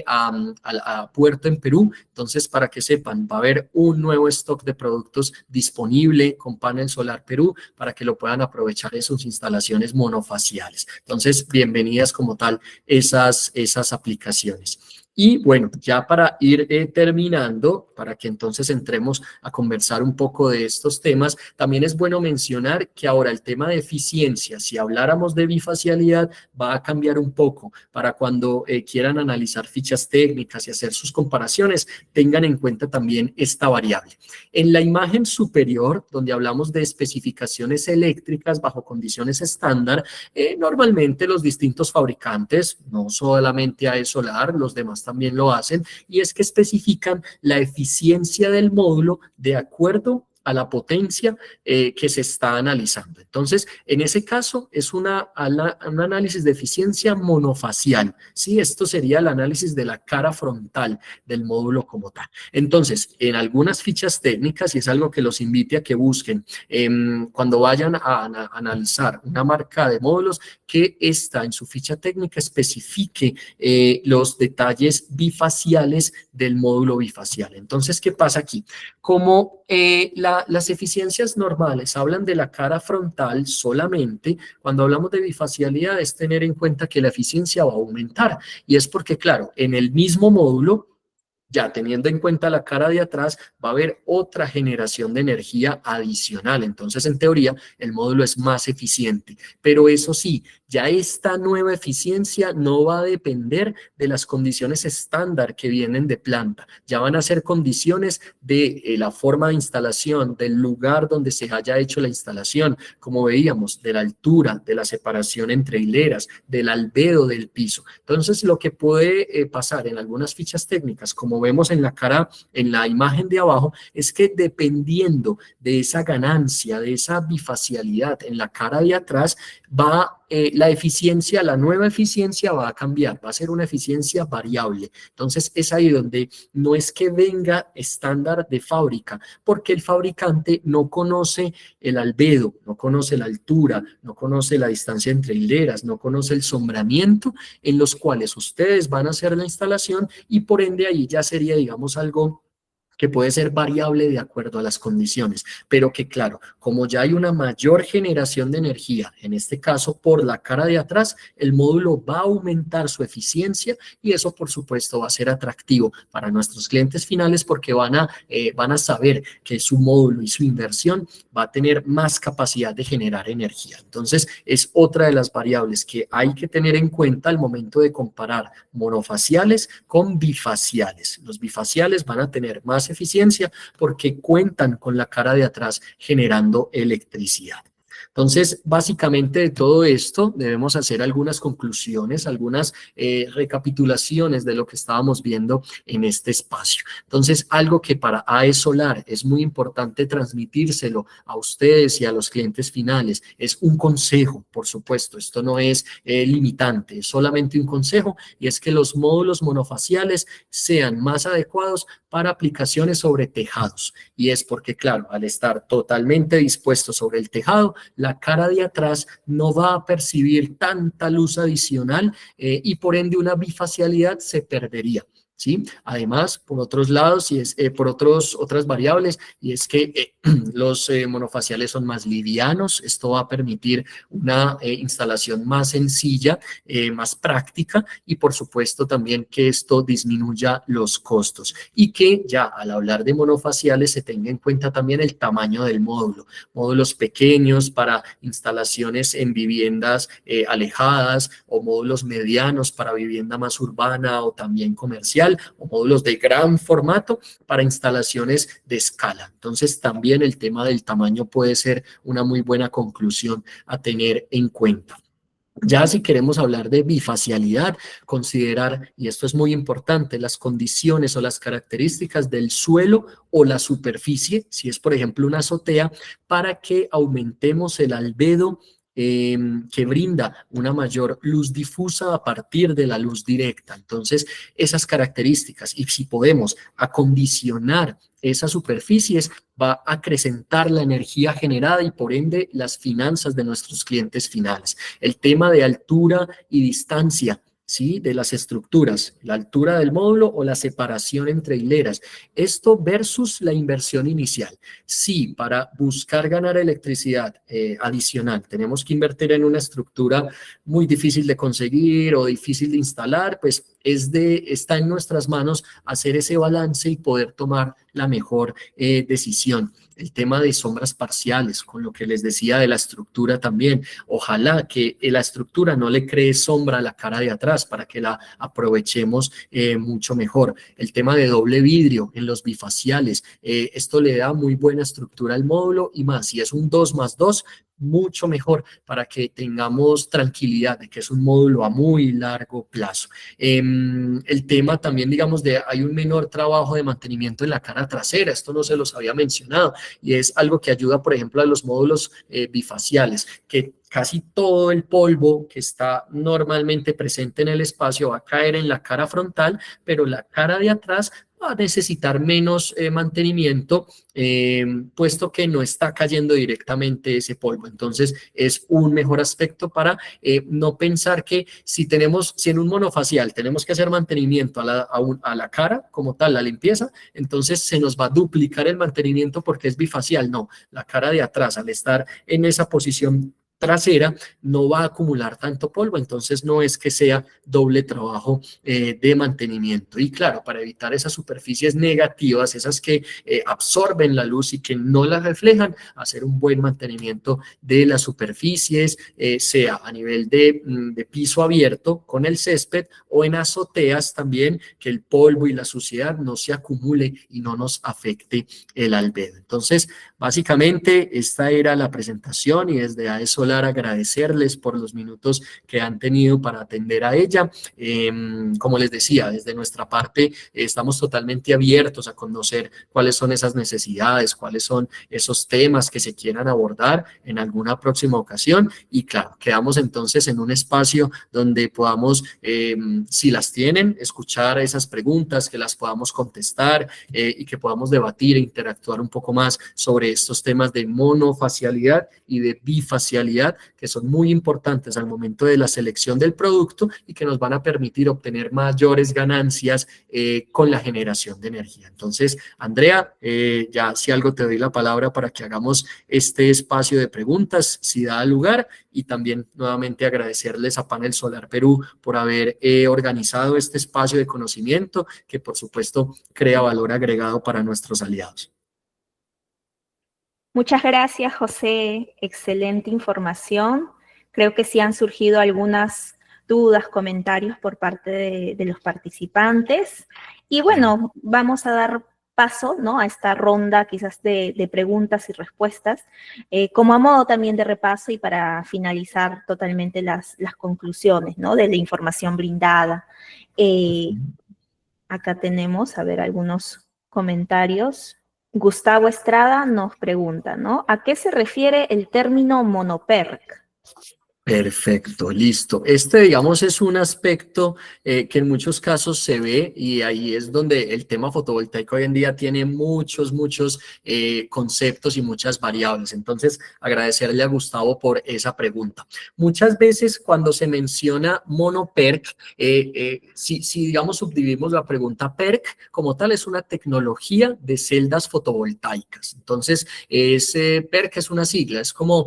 a puerto en Perú. Entonces, para que sepan, va a haber un nuevo stock de productos disponible con Panel Solar Perú para que lo puedan aprovechar en sus instalaciones monofaciales. Entonces, bienvenidas como tal esas aplicaciones. Y bueno, ya para ir terminando, para que entonces entremos a conversar un poco de estos temas, también es bueno mencionar que ahora el tema de eficiencia, si habláramos de bifacialidad, va a cambiar un poco para cuando quieran analizar fichas técnicas y hacer sus comparaciones, tengan en cuenta también esta variable. En la imagen superior, donde hablamos de especificaciones eléctricas bajo condiciones estándar, normalmente los distintos fabricantes, no solamente AE Solar, los demás también lo hacen, y es que especifican la eficiencia del módulo de acuerdo a la potencia que se está analizando. Entonces, en ese caso es un análisis de eficiencia monofacial, ¿sí? Esto sería el análisis de la cara frontal del módulo como tal. Entonces, en algunas fichas técnicas, y es algo que los invite a que busquen cuando vayan a analizar una marca de módulos, que esta en su ficha técnica especifique los detalles bifaciales del módulo bifacial. Entonces, ¿qué pasa aquí? Como las eficiencias normales hablan de la cara frontal solamente, cuando hablamos de bifacialidad es tener en cuenta que la eficiencia va a aumentar, y es porque, claro, en el mismo módulo Ya teniendo en cuenta la cara de atrás, va a haber otra generación de energía adicional. Entonces, en teoría, el módulo es más eficiente. Pero eso sí, ya esta nueva eficiencia no va a depender de las condiciones estándar que vienen de planta. Ya van a ser condiciones de la forma de instalación, del lugar donde se haya hecho la instalación, como veíamos, de la altura, de la separación entre hileras, del albedo del piso. Entonces, lo que puede pasar en algunas fichas técnicas, como vemos en la cara, en la imagen de abajo, es que dependiendo de esa ganancia, de esa bifacialidad en la cara de atrás, la eficiencia, la nueva eficiencia va a cambiar, va a ser una eficiencia variable. Entonces es ahí donde no es que venga estándar de fábrica, porque el fabricante no conoce el albedo, no conoce la altura, no conoce la distancia entre hileras, no conoce el sombramiento en los cuales ustedes van a hacer la instalación y por ende ahí ya sería, digamos, algo que puede ser variable de acuerdo a las condiciones, pero que claro, como ya hay una mayor generación de energía, en este caso por la cara de atrás, el módulo va a aumentar su eficiencia y eso por supuesto va a ser atractivo para nuestros clientes finales porque van a saber que su módulo y su inversión va a tener más capacidad de generar energía. Entonces es otra de las variables que hay que tener en cuenta al momento de comparar monofaciales con bifaciales. Los bifaciales van a tener más eficiencia porque cuentan con la cara de atrás generando electricidad. Entonces, básicamente de todo esto debemos hacer algunas conclusiones, algunas recapitulaciones de lo que estábamos viendo en este espacio. Entonces, algo que para AE Solar es muy importante transmitírselo a ustedes y a los clientes finales es un consejo, por supuesto. Esto no es limitante, es solamente un consejo y es que los módulos monofaciales sean más adecuados para aplicaciones sobre tejados. Y es porque, claro, al estar totalmente dispuesto sobre el tejado, la cara de atrás no va a percibir tanta luz adicional y por ende una bifacialidad se perdería. ¿Sí? Además, por otros lados, otras variables, y es que los monofaciales son más livianos, esto va a permitir una instalación más sencilla, más práctica, y por supuesto también que esto disminuya los costos, y que ya al hablar de monofaciales se tenga en cuenta también el tamaño del módulo, módulos pequeños para instalaciones en viviendas alejadas, o módulos medianos para vivienda más urbana o también comercial, o módulos de gran formato para instalaciones de escala. Entonces, también el tema del tamaño puede ser una muy buena conclusión a tener en cuenta. Ya si queremos hablar de bifacialidad, considerar, y esto es muy importante, las condiciones o las características del suelo o la superficie, si es por ejemplo una azotea, para que aumentemos el albedo que brinda una mayor luz difusa a partir de la luz directa. Entonces, esas características, y si podemos acondicionar esas superficies, va a acrecentar la energía generada y por ende las finanzas de nuestros clientes finales. El tema de altura y distancia, ¿sí? De las estructuras, la altura del módulo o la separación entre hileras. Esto versus la inversión inicial. Sí, para buscar ganar electricidad adicional, tenemos que invertir en una estructura muy difícil de conseguir o difícil de instalar, pues está en nuestras manos hacer ese balance y poder tomar la mejor decisión. El tema de sombras parciales, con lo que les decía de la estructura también. Ojalá que la estructura no le cree sombra a la cara de atrás para que la aprovechemos mucho mejor. El tema de doble vidrio en los bifaciales, esto le da muy buena estructura al módulo y más, si es un 2+2, mucho mejor para que tengamos tranquilidad de que es un módulo a muy largo plazo. El tema también, digamos, hay un menor trabajo de mantenimiento en la cara trasera, esto no se los había mencionado, y es algo que ayuda, por ejemplo, a los módulos bifaciales, que casi todo el polvo que está normalmente presente en el espacio va a caer en la cara frontal, pero la cara de atrás va a necesitar menos mantenimiento, puesto que no está cayendo directamente ese polvo. Entonces, es un mejor aspecto para no pensar que si en un monofacial tenemos que hacer mantenimiento a la cara como tal, la limpieza, entonces se nos va a duplicar el mantenimiento porque es bifacial. No, la cara de atrás, al estar en esa posición trasera no va a acumular tanto polvo, entonces no es que sea doble trabajo de mantenimiento. Y claro, para evitar esas superficies negativas, esas que absorben la luz y que no la reflejan, hacer un buen mantenimiento de las superficies, sea a nivel de piso abierto con el césped o en azoteas también, que el polvo y la suciedad no se acumule y no nos afecte el albedo. Entonces, básicamente, esta era la presentación y desde AE Solar agradecerles por los minutos que han tenido para atender a ella. Como les decía, desde nuestra parte estamos totalmente abiertos a conocer cuáles son esas necesidades, cuáles son esos temas que se quieran abordar en alguna próxima ocasión y claro, quedamos entonces en un espacio donde podamos, si las tienen, escuchar esas preguntas, que las podamos contestar y que podamos debatir e interactuar un poco más sobre estos temas de monofacialidad y de bifacialidad, que son muy importantes al momento de la selección del producto y que nos van a permitir obtener mayores ganancias con la generación de energía. Entonces, Andrea, ya si algo te doy la palabra para que hagamos este espacio de preguntas, si da lugar, y también nuevamente agradecerles a Panel Solar Perú por haber organizado este espacio de conocimiento que por supuesto crea valor agregado para nuestros aliados. Muchas gracias, José. Excelente información. Creo que sí han surgido algunas dudas, comentarios por parte de los participantes. Y bueno, vamos a dar paso, ¿no?, a esta ronda quizás de preguntas y respuestas, como a modo también de repaso y para finalizar totalmente las conclusiones, ¿no?, de la información brindada. Acá tenemos, a ver, algunos comentarios. Gustavo Estrada nos pregunta, ¿no?, ¿a qué se refiere el término monoperc? Perfecto, listo. Este, digamos, es un aspecto que en muchos casos se ve y ahí es donde el tema fotovoltaico hoy en día tiene muchos conceptos y muchas variables. Entonces, agradecerle a Gustavo por esa pregunta. Muchas veces cuando se menciona monoperc, si digamos subdividimos la pregunta, PERC como tal es una tecnología de celdas fotovoltaicas. Entonces, ese PERC es una sigla, es como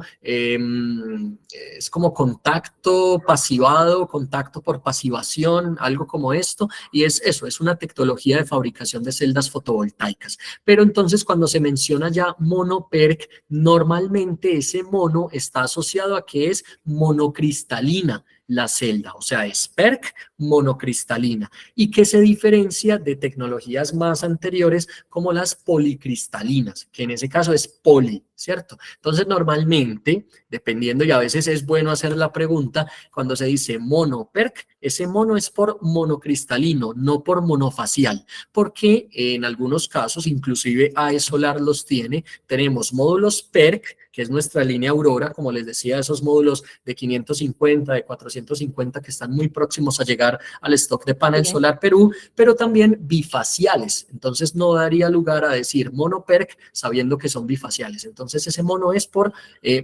contacto pasivado, contacto por pasivación, algo como esto, y es eso, es una tecnología de fabricación de celdas fotovoltaicas. Pero entonces cuando se menciona ya monoperc, normalmente ese mono está asociado a que es monocristalina la celda, o sea, es PERC monocristalina, y que se diferencia de tecnologías más anteriores como las policristalinas, que en ese caso es poli, ¿cierto? Entonces, normalmente, dependiendo, y a veces es bueno hacer la pregunta, cuando se dice monoperc, ese mono es por monocristalino, no por monofacial, porque en algunos casos, inclusive AE Solar los tiene, tenemos módulos PERC, que es nuestra línea Aurora, como les decía, esos módulos de 550, de 450 que están muy próximos a llegar al stock de Panel Solar Perú, pero también bifaciales. Entonces no daría lugar a decir monoperc sabiendo que son bifaciales. Entonces ese mono es por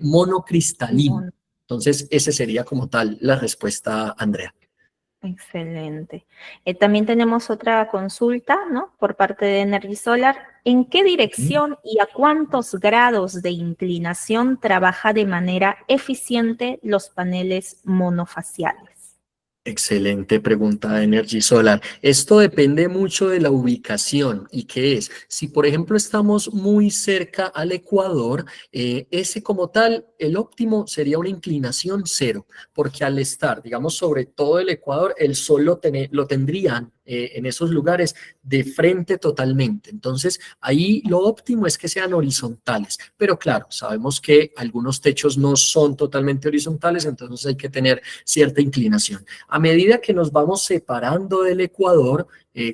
monocristalino. Entonces ese sería como tal la respuesta, Andrea. Excelente. También tenemos otra consulta, ¿no?, por parte de Energy Solar. ¿En qué dirección y a cuántos grados de inclinación trabaja de manera eficiente los paneles monofaciales? Excelente pregunta de Energy Solar. Esto depende mucho de la ubicación. ¿Y qué es? Si, por ejemplo, estamos muy cerca al ecuador, ese como tal, el óptimo sería una inclinación 0, porque al estar, digamos, sobre todo el ecuador, el sol lo tendrían en esos lugares de frente totalmente. Entonces, ahí lo óptimo es que sean horizontales. Pero claro, sabemos que algunos techos no son totalmente horizontales, entonces hay que tener cierta inclinación. A medida que nos vamos separando del ecuador,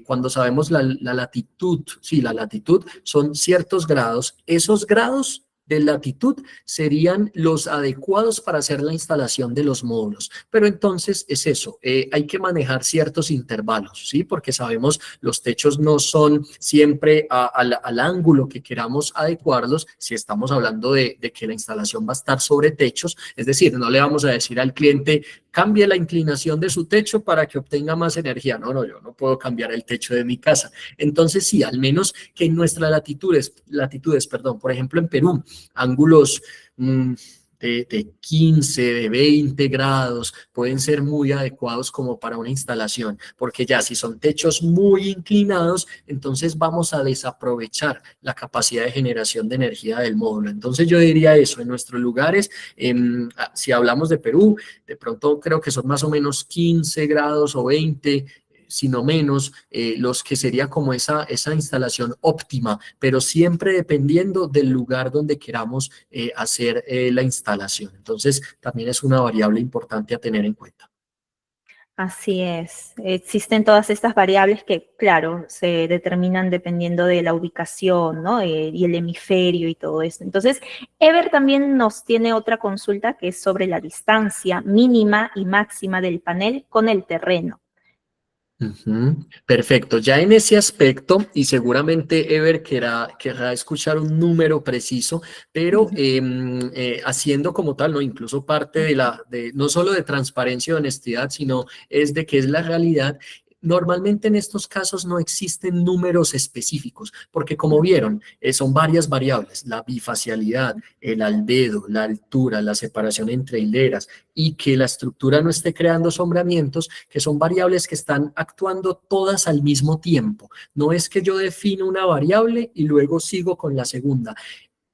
cuando sabemos la latitud, sí, la latitud son ciertos grados, esos grados de latitud serían los adecuados para hacer la instalación de los módulos. Pero entonces es eso, hay que manejar ciertos intervalos, ¿sí? Porque sabemos los techos no son siempre al ángulo que queramos adecuarlos si estamos hablando de que la instalación va a estar sobre techos, es decir, no le vamos a decir al cliente cambie la inclinación de su techo para que obtenga más energía. No, yo no puedo cambiar el techo de mi casa. Entonces sí, al menos que en nuestras latitudes, por ejemplo en Perú, ángulos de 15, de 20 grados, pueden ser muy adecuados como para una instalación, porque ya si son techos muy inclinados, entonces vamos a desaprovechar la capacidad de generación de energía del módulo. Entonces yo diría eso, en nuestros lugares, si hablamos de Perú, de pronto creo que son más o menos 15 grados o 20, sino menos, los que sería como esa instalación óptima, pero siempre dependiendo del lugar donde queramos hacer la instalación. Entonces, también es una variable importante a tener en cuenta. Así es. Existen todas estas variables que, claro, se determinan dependiendo de la ubicación, ¿no? Y el hemisferio y todo eso. Entonces, Ever también nos tiene otra consulta que es sobre la distancia mínima y máxima del panel con el terreno. Ujú. Perfecto, ya en ese aspecto, y seguramente Ever querrá escuchar un número preciso, pero haciendo como tal, ¿no? Incluso parte no solo de transparencia y honestidad, sino es de que es la realidad. Normalmente en estos casos no existen números específicos, porque como vieron, son varias variables, la bifacialidad, el albedo, la altura, la separación entre hileras, y que la estructura no esté creando sombramientos, que son variables que están actuando todas al mismo tiempo. No es que yo defino una variable y luego sigo con la segunda.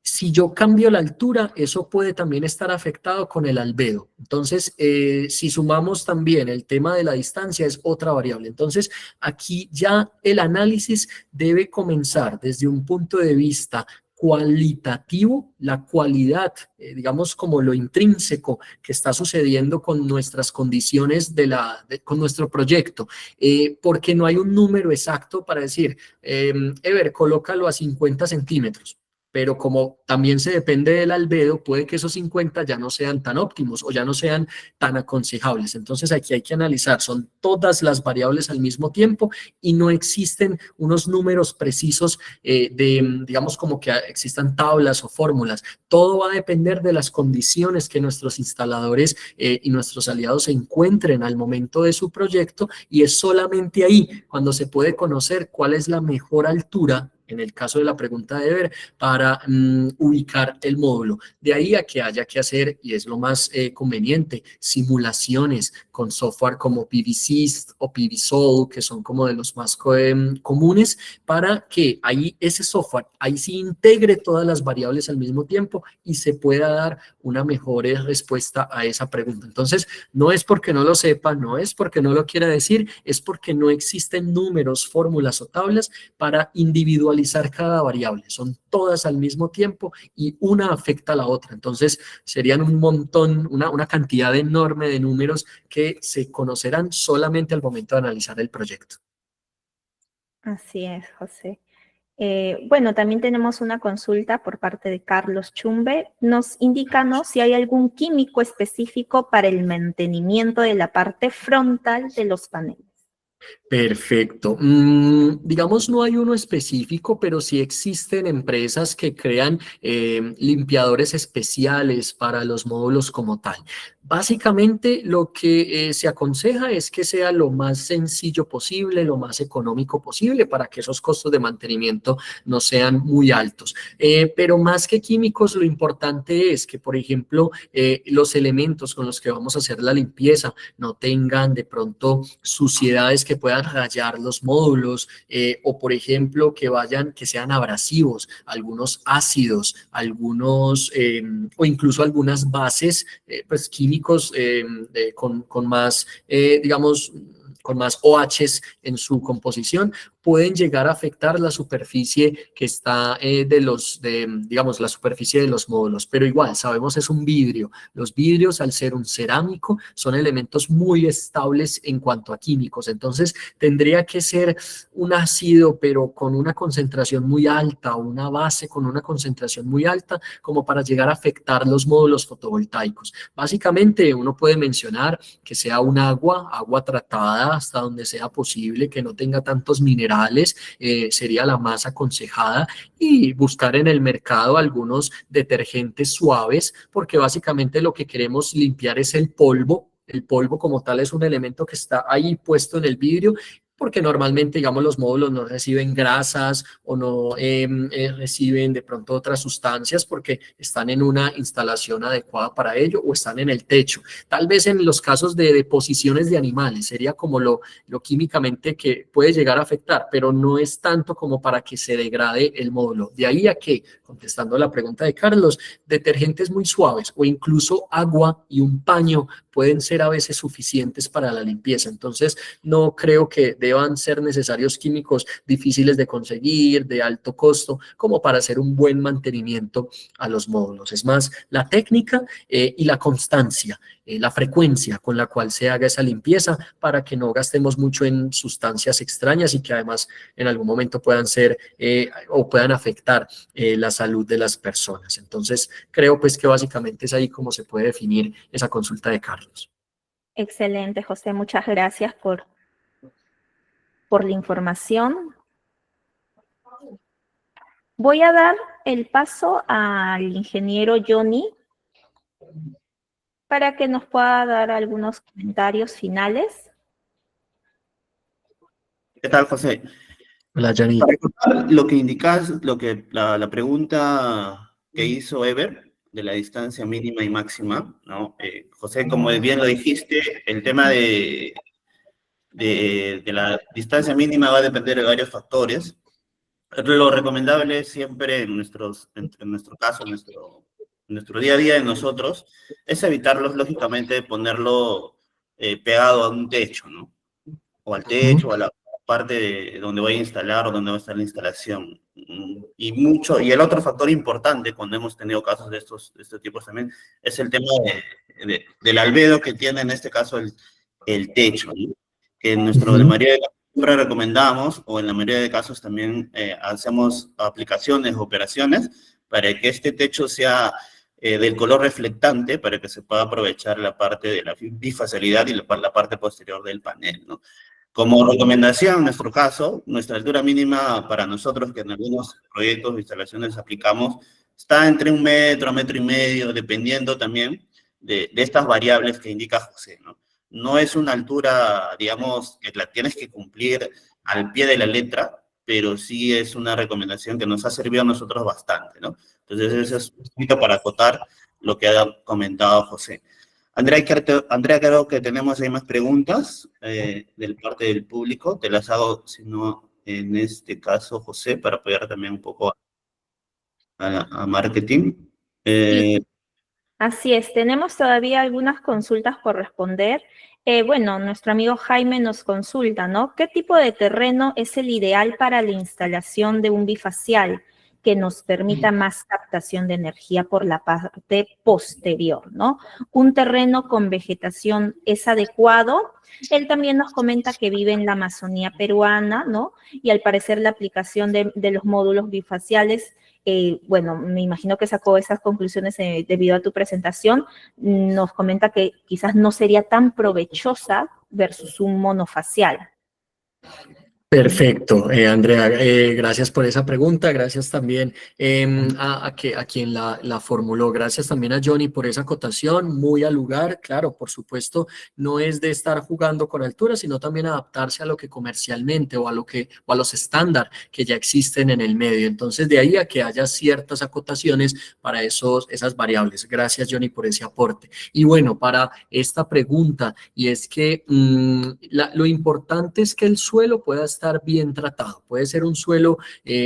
Si yo cambio la altura, eso puede también estar afectado con el albedo. Entonces, si sumamos también el tema de la distancia, es otra variable. Entonces, aquí ya el análisis debe comenzar desde un punto de vista cualitativo, la cualidad, digamos como lo intrínseco que está sucediendo con nuestras condiciones con nuestro proyecto, porque no hay un número exacto para decir, Ever, colócalo a 50 centímetros, pero como también se depende del albedo, puede que esos 50 ya no sean tan óptimos o ya no sean tan aconsejables. Entonces aquí hay que analizar, son todas las variables al mismo tiempo y no existen unos números precisos digamos, como que existan tablas o fórmulas. Todo va a depender de las condiciones que nuestros instaladores y nuestros aliados se encuentren al momento de su proyecto, y es solamente ahí cuando se puede conocer cuál es la mejor altura, en el caso de la pregunta de Ever, para ubicar el módulo. De ahí a que haya que hacer, y es lo más conveniente, simulaciones con software como PVSys o PVSol, que son como de los más comunes, para que ahí ese software, ahí sí integre todas las variables al mismo tiempo y se pueda dar una mejor respuesta a esa pregunta. Entonces, no es porque no lo sepa, no es porque no lo quiera decir, es porque no existen números, fórmulas o tablas para individualizar cada variable. Son todas al mismo tiempo y una afecta a la otra. Entonces, serían un montón, una cantidad enorme de números que se conocerán solamente al momento de analizar el proyecto. Así es, José. Bueno, también tenemos una consulta por parte de Carlos Chumbe. Nos indica, ¿no?, si hay algún químico específico para el mantenimiento de la parte frontal de los paneles. Perfecto. Digamos, no hay uno específico, pero sí existen empresas que crean limpiadores especiales para los módulos como tal. Básicamente, lo que se aconseja es que sea lo más sencillo posible, lo más económico posible, para que esos costos de mantenimiento no sean muy altos. Pero más que químicos, lo importante es que, por ejemplo, los elementos con los que vamos a hacer la limpieza no tengan de pronto suciedades que puedan rayar los módulos, o por ejemplo que sean abrasivos, algunos ácidos, algunos o incluso algunas bases pues químicos con más digamos con más OHs en su composición, pueden llegar a afectar la superficie que está digamos, la superficie de los módulos. Pero igual, sabemos es un vidrio. Los vidrios, al ser un cerámico, son elementos muy estables en cuanto a químicos. Entonces, tendría que ser un ácido, pero con una concentración muy alta, o una base con una concentración muy alta, como para llegar a afectar los módulos fotovoltaicos. Básicamente, uno puede mencionar que sea un agua tratada hasta donde sea posible, que no tenga tantos minerales, sería la más aconsejada, y buscar en el mercado algunos detergentes suaves, porque básicamente lo que queremos limpiar es el polvo. El polvo como tal es un elemento que está ahí puesto en el vidrio, porque normalmente, digamos, los módulos no reciben grasas o no reciben de pronto otras sustancias porque están en una instalación adecuada para ello o están en el techo. Tal vez en los casos de deposiciones de animales sería como lo químicamente que puede llegar a afectar, pero no es tanto como para que se degrade el módulo. De ahí a que, contestando la pregunta de Carlos, detergentes muy suaves o incluso agua y un paño pueden ser a veces suficientes para la limpieza. Entonces, no creo que deban ser necesarios químicos difíciles de conseguir, de alto costo, como para hacer un buen mantenimiento a los módulos. Es más, la técnica y la constancia, la frecuencia con la cual se haga esa limpieza para que no gastemos mucho en sustancias extrañas y que además en algún momento puedan ser o puedan afectar la salud de las personas. Entonces, creo pues que básicamente es ahí como se puede definir esa consulta de Carlos. Excelente, José. Muchas gracias por la información. Voy a dar el paso al ingeniero Johnny para que nos pueda dar algunos comentarios finales. ¿Qué tal, José? Hola, Yanni. Para contar lo que indicas, la pregunta que hizo Ever de la distancia mínima y máxima, ¿no? José, como bien lo dijiste, el tema de la distancia mínima va a depender de varios factores. Lo recomendable siempre en nuestro caso, en nuestro día a día de nosotros, es evitarlos, lógicamente, ponerlo pegado a un techo, ¿no? O al techo, o a la parte donde voy a instalar o donde va a estar la instalación. Y el otro factor importante cuando hemos tenido casos de estos tipos también es el tema del albedo que tiene en este caso el techo, ¿no? Que en la mayoría de casos siempre recomendamos, o en la mayoría de casos también hacemos aplicaciones o operaciones para que este techo sea del color reflectante para que se pueda aprovechar la parte de la bifacialidad y la parte posterior del panel, ¿no? Como recomendación, en nuestro caso, nuestra altura mínima para nosotros, que en algunos proyectos o instalaciones aplicamos, está entre 1 metro, 1,5 metros, dependiendo también de estas variables que indica José, ¿no? No es una altura, digamos, que la tienes que cumplir al pie de la letra, pero sí es una recomendación que nos ha servido a nosotros bastante, ¿no? Entonces, eso es un poquito para acotar lo que ha comentado José. Andrea, creo que tenemos ahí más preguntas de parte del público. Te las hago, si no, en este caso, José, para apoyar también un poco a marketing. Sí, así es. Tenemos todavía algunas consultas por responder. Bueno, nuestro amigo Jaime nos consulta, ¿no? ¿Qué tipo de terreno es el ideal para la instalación de un bifacial que nos permita más captación de energía por la parte posterior, ¿no? ¿Un terreno con vegetación es adecuado? Él también nos comenta que vive en la Amazonía peruana, ¿no? Y al parecer la aplicación de los módulos bifaciales, bueno, me imagino que sacó esas conclusiones debido a tu presentación. Nos comenta que quizás no sería tan provechosa versus un monofacial. Perfecto, Andrea, gracias por esa pregunta, gracias también a quien la formuló, gracias también a Johnny por esa acotación, muy al lugar, claro, por supuesto, no es de estar jugando con altura, sino también adaptarse a lo que comercialmente o a los estándares que ya existen en el medio, entonces de ahí a que haya ciertas acotaciones para esas variables, gracias Johnny por ese aporte. Y bueno, para esta pregunta, y es que lo importante es que el suelo pueda estar bien tratado. Puede ser un suelo,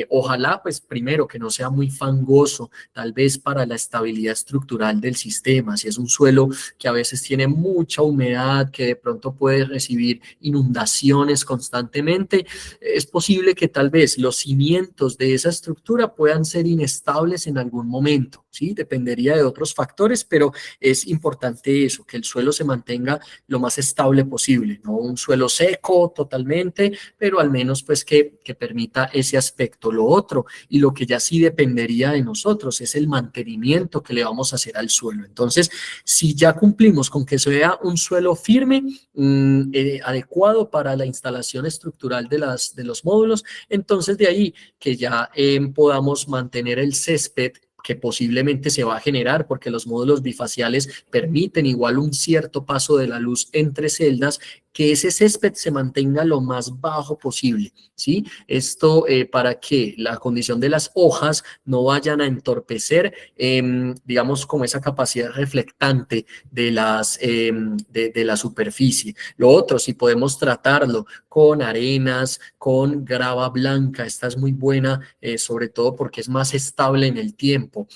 ojalá, pues primero que no sea muy fangoso, tal vez para la estabilidad estructural del sistema. Si es un suelo que a veces tiene mucha humedad, que de pronto puede recibir inundaciones constantemente, es posible que tal vez los cimientos de esa estructura puedan ser inestables en algún momento, ¿sí? Dependería de otros factores, pero es importante eso, que el suelo se mantenga lo más estable posible, no un suelo seco totalmente, pero al menos pues que permita ese aspecto. Lo otro, y lo que ya sí dependería de nosotros, es el mantenimiento que le vamos a hacer al suelo. Entonces, si ya cumplimos con que sea un suelo firme, adecuado para la instalación estructural de los módulos, entonces de ahí que ya podamos mantener el césped que posiblemente se va a generar porque los módulos bifaciales permiten igual un cierto paso de la luz entre celdas, que ese césped se mantenga lo más bajo posible, ¿sí? Esto para que la condición de las hojas no vayan a entorpecer, digamos, como esa capacidad reflectante de de la superficie. Lo otro, si podemos tratarlo con arenas, con grava blanca, esta es muy buena, sobre todo porque es más estable en el tiempo,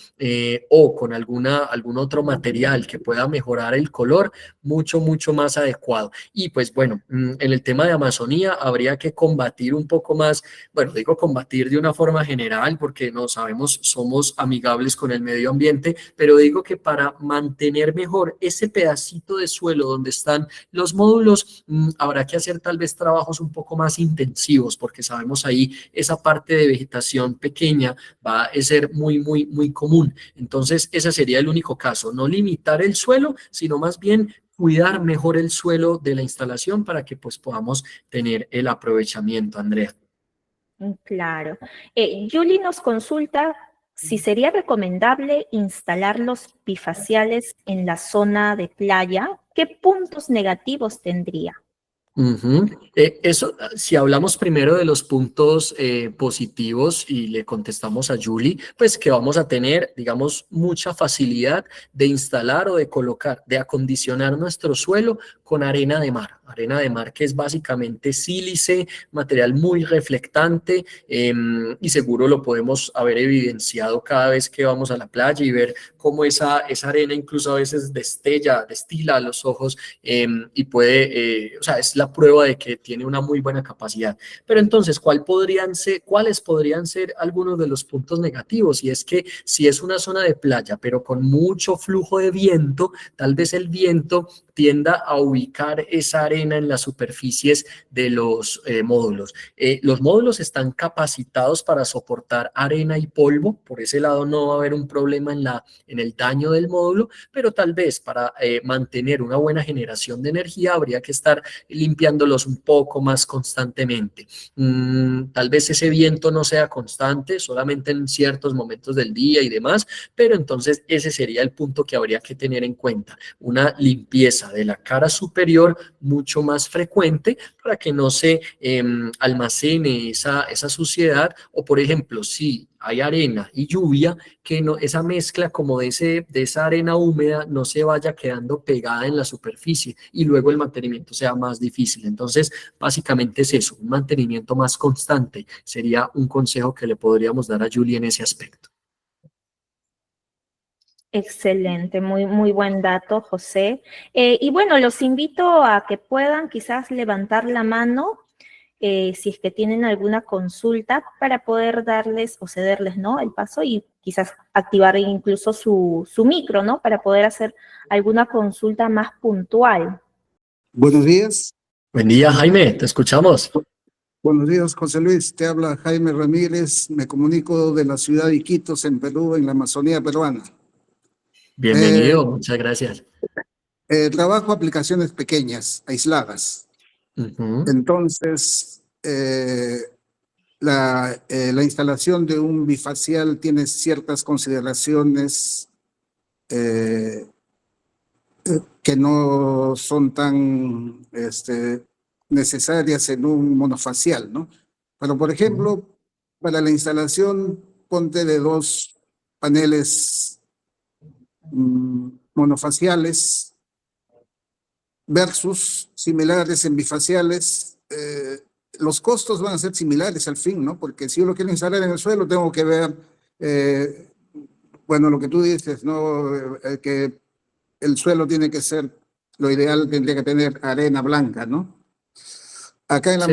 o con algún otro material que pueda mejorar el color, mucho más adecuado. Y pues bueno, en el tema de Amazonía habría que combatir un poco más, bueno, digo combatir de una forma general porque no sabemos, somos amigables con el medio ambiente, pero digo que para mantener mejor ese pedacito de suelo donde están los módulos, habrá que hacer tal vez trabajos un poco más intensivos porque sabemos ahí esa parte de vegetación pequeña va a ser muy común. Entonces, ese sería el único caso, no limitar el suelo, sino más bien cuidar mejor el suelo de la instalación para que pues podamos tener el aprovechamiento, Andrea. Claro. Julie nos consulta si sería recomendable instalar los bifaciales en la zona de playa. ¿Qué puntos negativos tendría? Eso, si hablamos primero de los puntos positivos y le contestamos a Julie, pues que vamos a tener, digamos, mucha facilidad de instalar o de colocar, de acondicionar nuestro suelo con arena de mar que es básicamente sílice, material muy reflectante, y seguro lo podemos haber evidenciado cada vez que vamos a la playa y ver cómo esa arena incluso a veces destila a los ojos, y puede, o sea, es la prueba de que tiene una muy buena capacidad. Pero entonces, ¿cuáles podrían ser algunos de los puntos negativos? Y es que si es una zona de playa, pero con mucho flujo de viento, tal vez el viento tienda a ubicar esa arena en las superficies de los módulos. Los módulos están capacitados para soportar arena y polvo, por ese lado no va a haber un problema en el daño del módulo, pero tal vez para mantener una buena generación de energía habría que estar limpiándolos un poco más constantemente. Tal vez ese viento no sea constante, solamente en ciertos momentos del día y demás, pero entonces ese sería el punto que habría que tener en cuenta, una limpieza de la cara superior mucho más frecuente para que no se almacene esa suciedad, o por ejemplo, si hay arena y lluvia, que no, esa mezcla como de esa arena húmeda no se vaya quedando pegada en la superficie y luego el mantenimiento sea más difícil. Entonces, básicamente es eso, un mantenimiento más constante sería un consejo que le podríamos dar a Julie en ese aspecto. Excelente, muy buen dato, José. Y bueno, los invito a que puedan quizás levantar la mano si es que tienen alguna consulta para poder darles o cederles, ¿no?, el paso y quizás activar incluso su micro, ¿no?, para poder hacer alguna consulta más puntual. Buenos días. Buen día, Jaime, te escuchamos. Buenos días, José Luis. Te habla Jaime Ramírez. Me comunico de la ciudad de Iquitos, en Perú, en la Amazonía peruana. Bienvenido, muchas gracias. Trabajo aplicaciones pequeñas, aisladas. Entonces, la instalación de un bifacial tiene ciertas consideraciones que no son tan necesarias en un monofacial, ¿no? Pero, por ejemplo, para la instalación, ponte de 2 paneles monofaciales versus similares en bifaciales, los costos van a ser similares al fin, ¿no? Porque si yo lo quiero instalar en el suelo, tengo que ver, bueno, lo que tú dices, ¿no? Que el suelo tiene que ser, lo ideal tendría que tener arena blanca, ¿no? Acá en la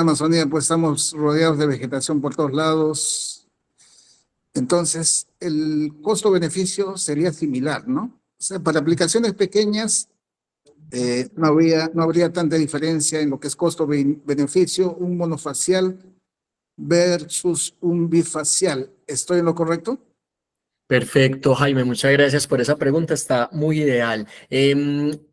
Amazonía, pues estamos rodeados de vegetación por todos lados. Entonces, el costo-beneficio sería similar, ¿no? O sea, para aplicaciones pequeñas no habría tanta diferencia en lo que es costo-beneficio, un monofacial versus un bifacial. ¿Estoy en lo correcto? Perfecto, Jaime, muchas gracias por esa pregunta, está muy ideal.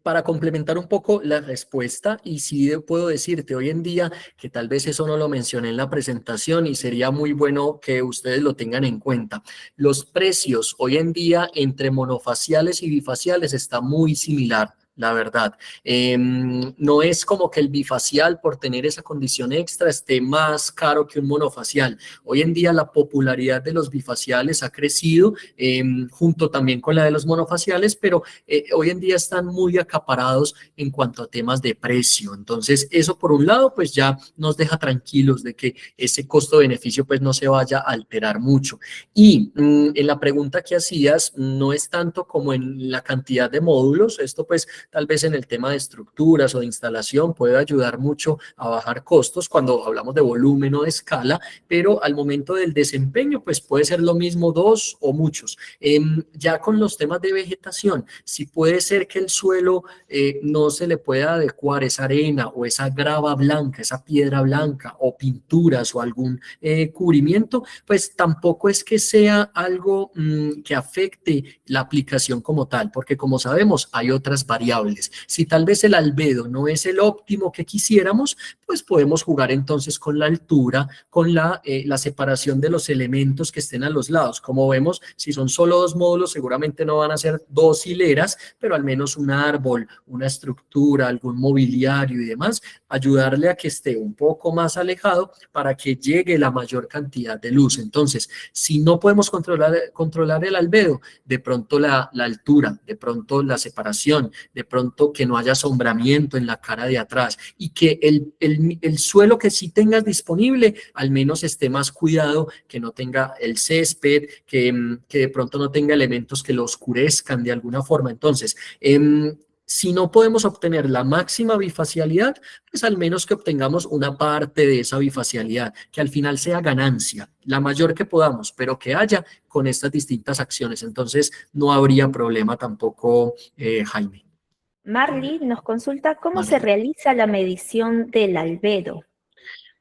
Para complementar un poco la respuesta, y sí puedo decirte hoy en día que tal vez eso no lo mencioné en la presentación y sería muy bueno que ustedes lo tengan en cuenta. Los precios hoy en día entre monofaciales y bifaciales está muy similar. la verdad. No es como que el bifacial, por tener esa condición extra, esté más caro que un monofacial. Hoy en día la popularidad de los bifaciales ha crecido, junto también con la de los monofaciales, pero hoy en día están muy acaparados en cuanto a temas de precio. Entonces, eso por un lado, pues ya nos deja tranquilos de que ese costo-beneficio pues no se vaya a alterar mucho. Y en la pregunta que hacías, no es tanto como en la cantidad de módulos. Esto pues tal vez en el tema de estructuras o de instalación puede ayudar mucho a bajar costos cuando hablamos de volumen o de escala, pero al momento del desempeño pues puede ser lo mismo dos o muchos. Ya con los temas de vegetación, si puede ser que el suelo no se le pueda adecuar esa arena o esa grava blanca, esa piedra blanca o pinturas o algún cubrimiento, pues tampoco es que sea algo que afecte la aplicación como tal, porque como sabemos hay otras variables. Si tal vez el albedo no es el óptimo que quisiéramos, pues podemos jugar entonces con la altura, con la separación de los elementos que estén a los lados. Como vemos, si son solo dos módulos, seguramente no van a ser dos hileras, pero al menos un árbol, una estructura, algún mobiliario y demás, ayudarle a que esté un poco más alejado para que llegue la mayor cantidad de luz. Entonces, si no podemos controlar el albedo, de pronto la altura, de pronto la separación, de pronto que no haya asombramiento en la cara de atrás y que el suelo que sí tengas disponible al menos esté más cuidado, que no tenga el césped, que de pronto no tenga elementos que lo oscurezcan de alguna forma. Entonces, si no podemos obtener la máxima bifacialidad, pues al menos que obtengamos una parte de esa bifacialidad, que al final sea ganancia, la mayor que podamos, pero que haya con estas distintas acciones. Entonces, no habría problema tampoco, Jaime. Marley nos consulta cómo se Marley. realiza la medición del albedo.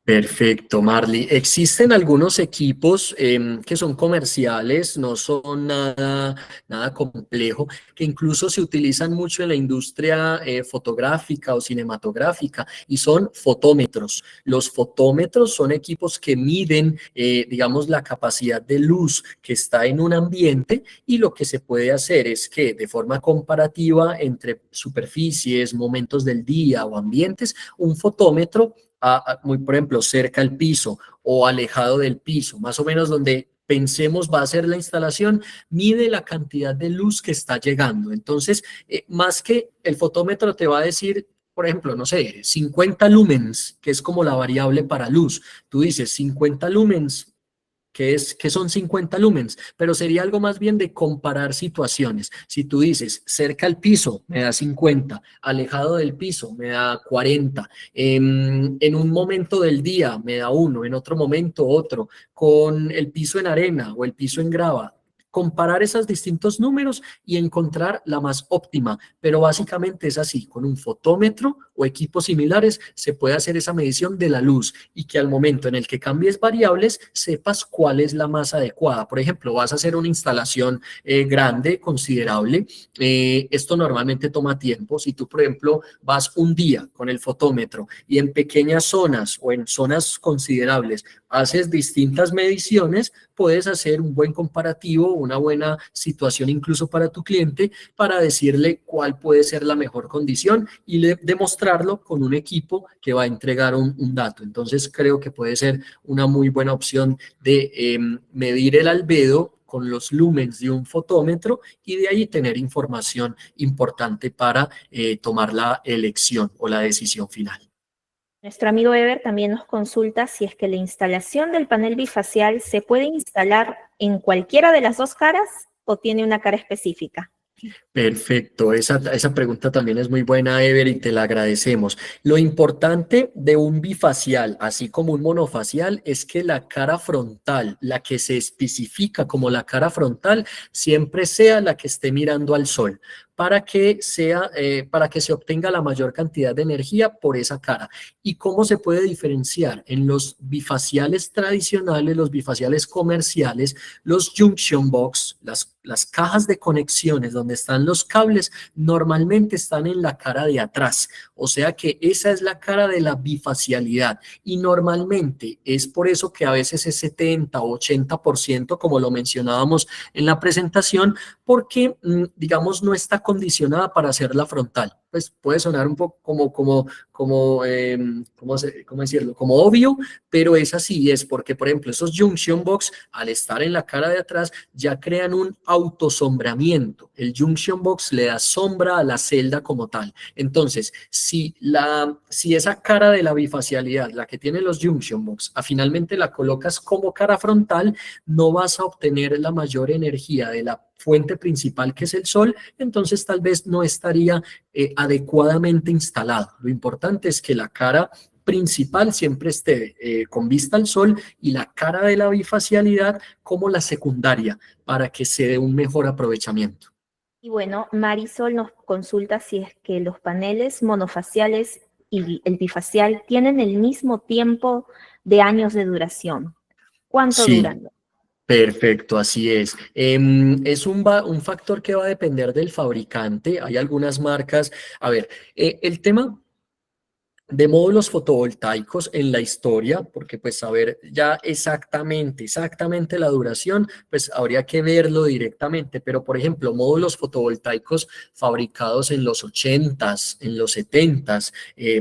Perfecto, Marley. Existen algunos equipos que son comerciales, no son nada complejo, que incluso se utilizan mucho en la industria fotográfica o cinematográfica y son fotómetros. Los fotómetros son equipos que miden, digamos, la capacidad de luz que está en un ambiente, y lo que se puede hacer es que de forma comparativa entre superficies, momentos del día o ambientes, un fotómetro muy, por ejemplo, cerca al piso o alejado del piso, más o menos donde pensemos va a ser la instalación, mide la cantidad de luz que está llegando. Entonces, más que el fotómetro te va a decir, por ejemplo, no sé, 50 lumens, que es como la variable para luz. Tú dices 50 lumens, que son 50 lumens, pero sería algo más bien de comparar situaciones. Si tú dices cerca al piso me da 50, alejado del piso me da 40, en un momento del día me da uno, en otro momento otro, con el piso en arena o el piso en grava, comparar esos distintos números y encontrar la más óptima, pero básicamente es así, con un fotómetro o equipos similares se puede hacer esa medición de la luz y que al momento en el que cambies variables sepas cuál es la más adecuada. Por ejemplo, vas a hacer una instalación grande, considerable, esto normalmente toma tiempo. Si tú, por ejemplo, vas un día con el fotómetro y en pequeñas zonas o en zonas considerables haces distintas mediciones, puedes hacer un buen comparativo, una buena situación incluso para tu cliente, para decirle cuál puede ser la mejor condición y demostrarlo con un equipo que va a entregar un dato. Entonces creo que puede ser una muy buena opción de medir el albedo con los lumens de un fotómetro y de ahí tener información importante para tomar la elección o la decisión final. Nuestro amigo Ever también nos consulta si es que la instalación del panel bifacial se puede instalar en cualquiera de las dos caras o tiene una cara específica. Perfecto, esa pregunta también es muy buena, Ever, y te la agradecemos. Lo importante de un bifacial, así como un monofacial, es que la cara frontal, la que se especifica como la cara frontal, siempre sea la que esté mirando al sol, para que se obtenga la mayor cantidad de energía por esa cara. ¿Y cómo se puede diferenciar? En los bifaciales tradicionales, los bifaciales comerciales, los junction box, las cajas de conexiones donde están los cables, normalmente están en la cara de atrás. O sea que esa es la cara de la bifacialidad. Y normalmente es por eso que a veces es 70 o 80%, como lo mencionábamos en la presentación, porque, digamos, no está condicionada para hacerla frontal. pues puede sonar un poco ¿cómo decirlo? Como obvio, pero es así, es porque, por ejemplo, esos junction box, al estar en la cara de atrás, ya crean un autosombramiento. El junction box le da sombra a la celda como tal. Entonces, si esa cara de la bifacialidad, la que tiene los junction box, finalmente la colocas como cara frontal, no vas a obtener la mayor energía de la fuente principal, que es el sol, entonces tal vez no estaría adecuadamente instalado. Lo importante es que la cara principal siempre esté con vista al sol y la cara de la bifacialidad como la secundaria para que se dé un mejor aprovechamiento. Y bueno, Marisol nos consulta si es que los paneles monofaciales y el bifacial tienen el mismo tiempo de años de duración. ¿Cuánto Sí. duran? Perfecto, así es. Es un factor que va a depender del fabricante. Hay algunas marcas. A ver, el tema de módulos fotovoltaicos en la historia, porque pues saber ya exactamente la duración, pues habría que verlo directamente, pero por ejemplo, módulos fotovoltaicos fabricados en los 80s, en los 70s,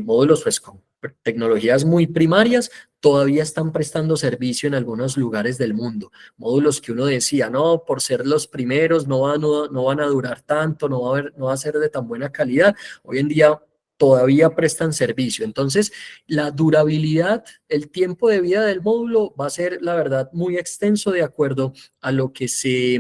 módulos pues con tecnologías muy primarias, todavía están prestando servicio en algunos lugares del mundo. Módulos que uno decía, no, por ser los primeros no van a durar tanto, no va a ser de tan buena calidad. Hoy en día todavía prestan servicio. Entonces, la durabilidad, el tiempo de vida del módulo va a ser, la verdad, muy extenso de acuerdo a lo que se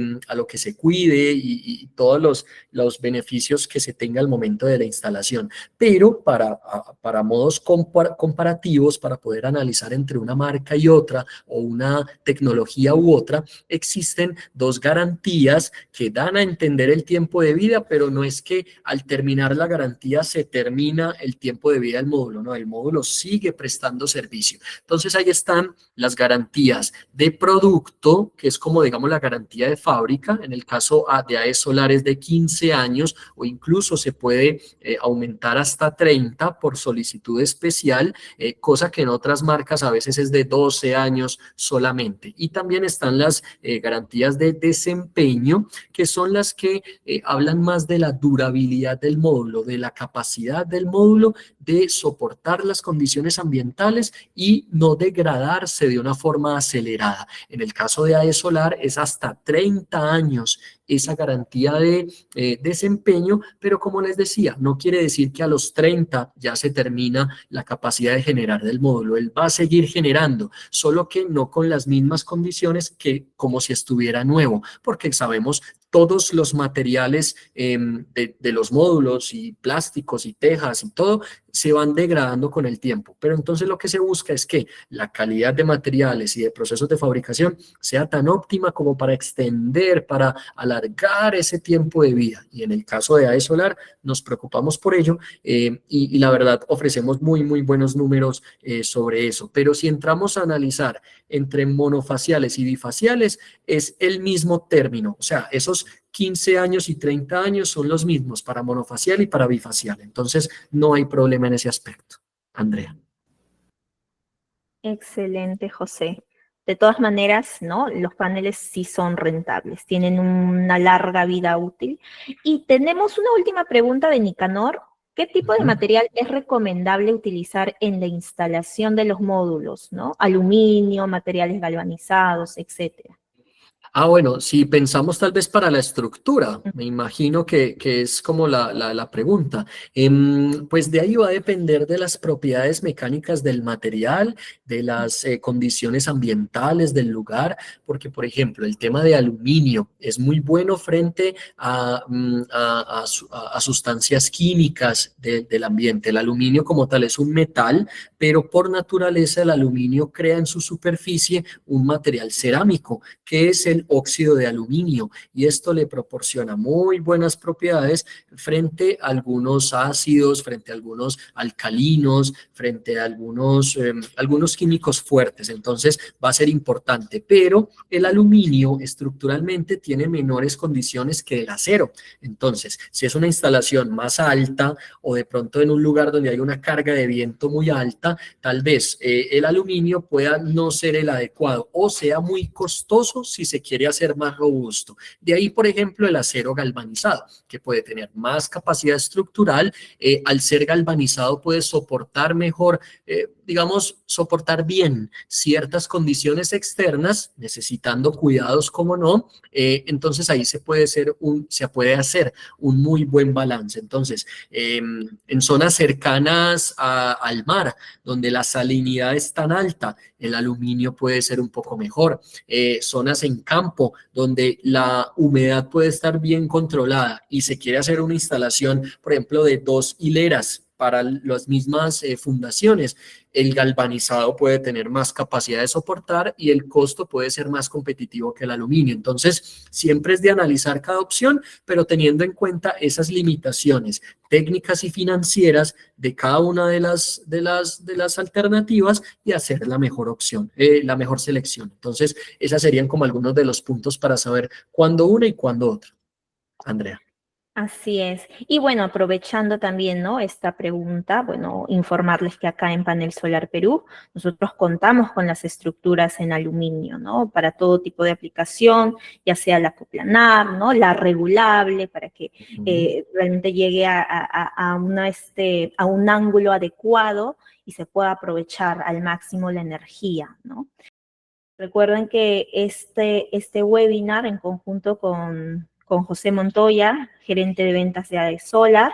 cuide y todos los beneficios que se tenga al momento de la instalación. Pero para modos comparativos, para poder analizar entre una marca y otra o una tecnología u otra, existen dos garantías que dan a entender el tiempo de vida, pero no es que al terminar la garantía se termina el tiempo de vida del módulo, no, el módulo sigue prestando servicio. Entonces ahí están las garantías de producto, que es como digamos la garantía de fábrica, en el caso de AES Solar es de 15 años o incluso se puede aumentar hasta 30 por solicitud especial, cosa que en otras marcas a veces es de 12 años solamente. Y también están las garantías de desempeño, que son las que hablan más de la durabilidad del módulo, de la capacidad del módulo de soportar las condiciones ambientales y no degradarse de una forma acelerada. En el caso de AES Solar es hasta 30 años esa garantía de desempeño, pero como les decía, no quiere decir que a los 30 ya se termina la capacidad de generar del módulo. Él va a seguir generando, solo que no con las mismas condiciones que como si estuviera nuevo, porque sabemos todos los materiales de los módulos y plásticos y tejas y todo se van degradando con el tiempo. Pero entonces lo que se busca es que la calidad de materiales y de procesos de fabricación sea tan óptima como para extender, para alargar ese tiempo de vida. Y en el caso de AES Solar nos preocupamos por ello y la verdad ofrecemos muy buenos números sobre eso. Pero si entramos a analizar entre monofaciales y bifaciales, es el mismo término. O sea, esos 15 años y 30 años son los mismos para monofacial y para bifacial. Entonces, no hay problema en ese aspecto. Andrea. Excelente, José. De todas maneras, ¿no? Los paneles sí son rentables, tienen una larga vida útil. Y tenemos una última pregunta de Nicanor. ¿Qué tipo de material es recomendable utilizar en la instalación de los módulos, ¿no? Aluminio, materiales galvanizados, etcétera. Bueno, si pensamos tal vez para la estructura, me imagino que es como la pregunta. Pues de ahí va a depender de las propiedades mecánicas del material, de las condiciones ambientales del lugar, porque por ejemplo el tema de aluminio es muy bueno frente a sustancias químicas del ambiente. El aluminio como tal es un metal, pero por naturaleza el aluminio crea en su superficie un material cerámico, que es el óxido de aluminio, y esto le proporciona muy buenas propiedades frente a algunos ácidos, frente a algunos alcalinos, frente a algunos químicos fuertes. Entonces va a ser importante, pero el aluminio estructuralmente tiene menores condiciones que el acero. Entonces, si es una instalación más alta o de pronto en un lugar donde hay una carga de viento muy alta, tal vez el aluminio pueda no ser el adecuado o sea muy costoso si se quiere quiere hacer más robusto. De ahí, por ejemplo, el acero galvanizado, que puede tener más capacidad estructural. Al ser galvanizado puede soportar mejor, digamos, soportar bien ciertas condiciones externas, necesitando cuidados, como no. Entonces ahí se puede hacer un muy buen balance. Entonces, en zonas cercanas al mar, donde la salinidad es tan alta, el aluminio puede ser un poco mejor. Zonas en campo, donde la humedad puede estar bien controlada y se quiere hacer una instalación, por ejemplo, de 2 hileras para las mismas fundaciones, el galvanizado puede tener más capacidad de soportar y el costo puede ser más competitivo que el aluminio. Entonces, siempre es de analizar cada opción, pero teniendo en cuenta esas limitaciones técnicas y financieras de cada una de las alternativas y hacer la mejor opción, la mejor selección. Entonces, esas serían como algunos de los puntos para saber cuándo una y cuándo otra. Andrea. Así es. Y bueno, aprovechando también, ¿no?, esta pregunta, bueno, informarles que acá en Panel Solar Perú nosotros contamos con las estructuras en aluminio, ¿no?, para todo tipo de aplicación, ya sea la coplanar, ¿no?, la regulable, para que realmente llegue a un ángulo adecuado y se pueda aprovechar al máximo la energía, ¿no? Recuerden que este webinar en conjunto con José Montoya, gerente de ventas de AE Solar,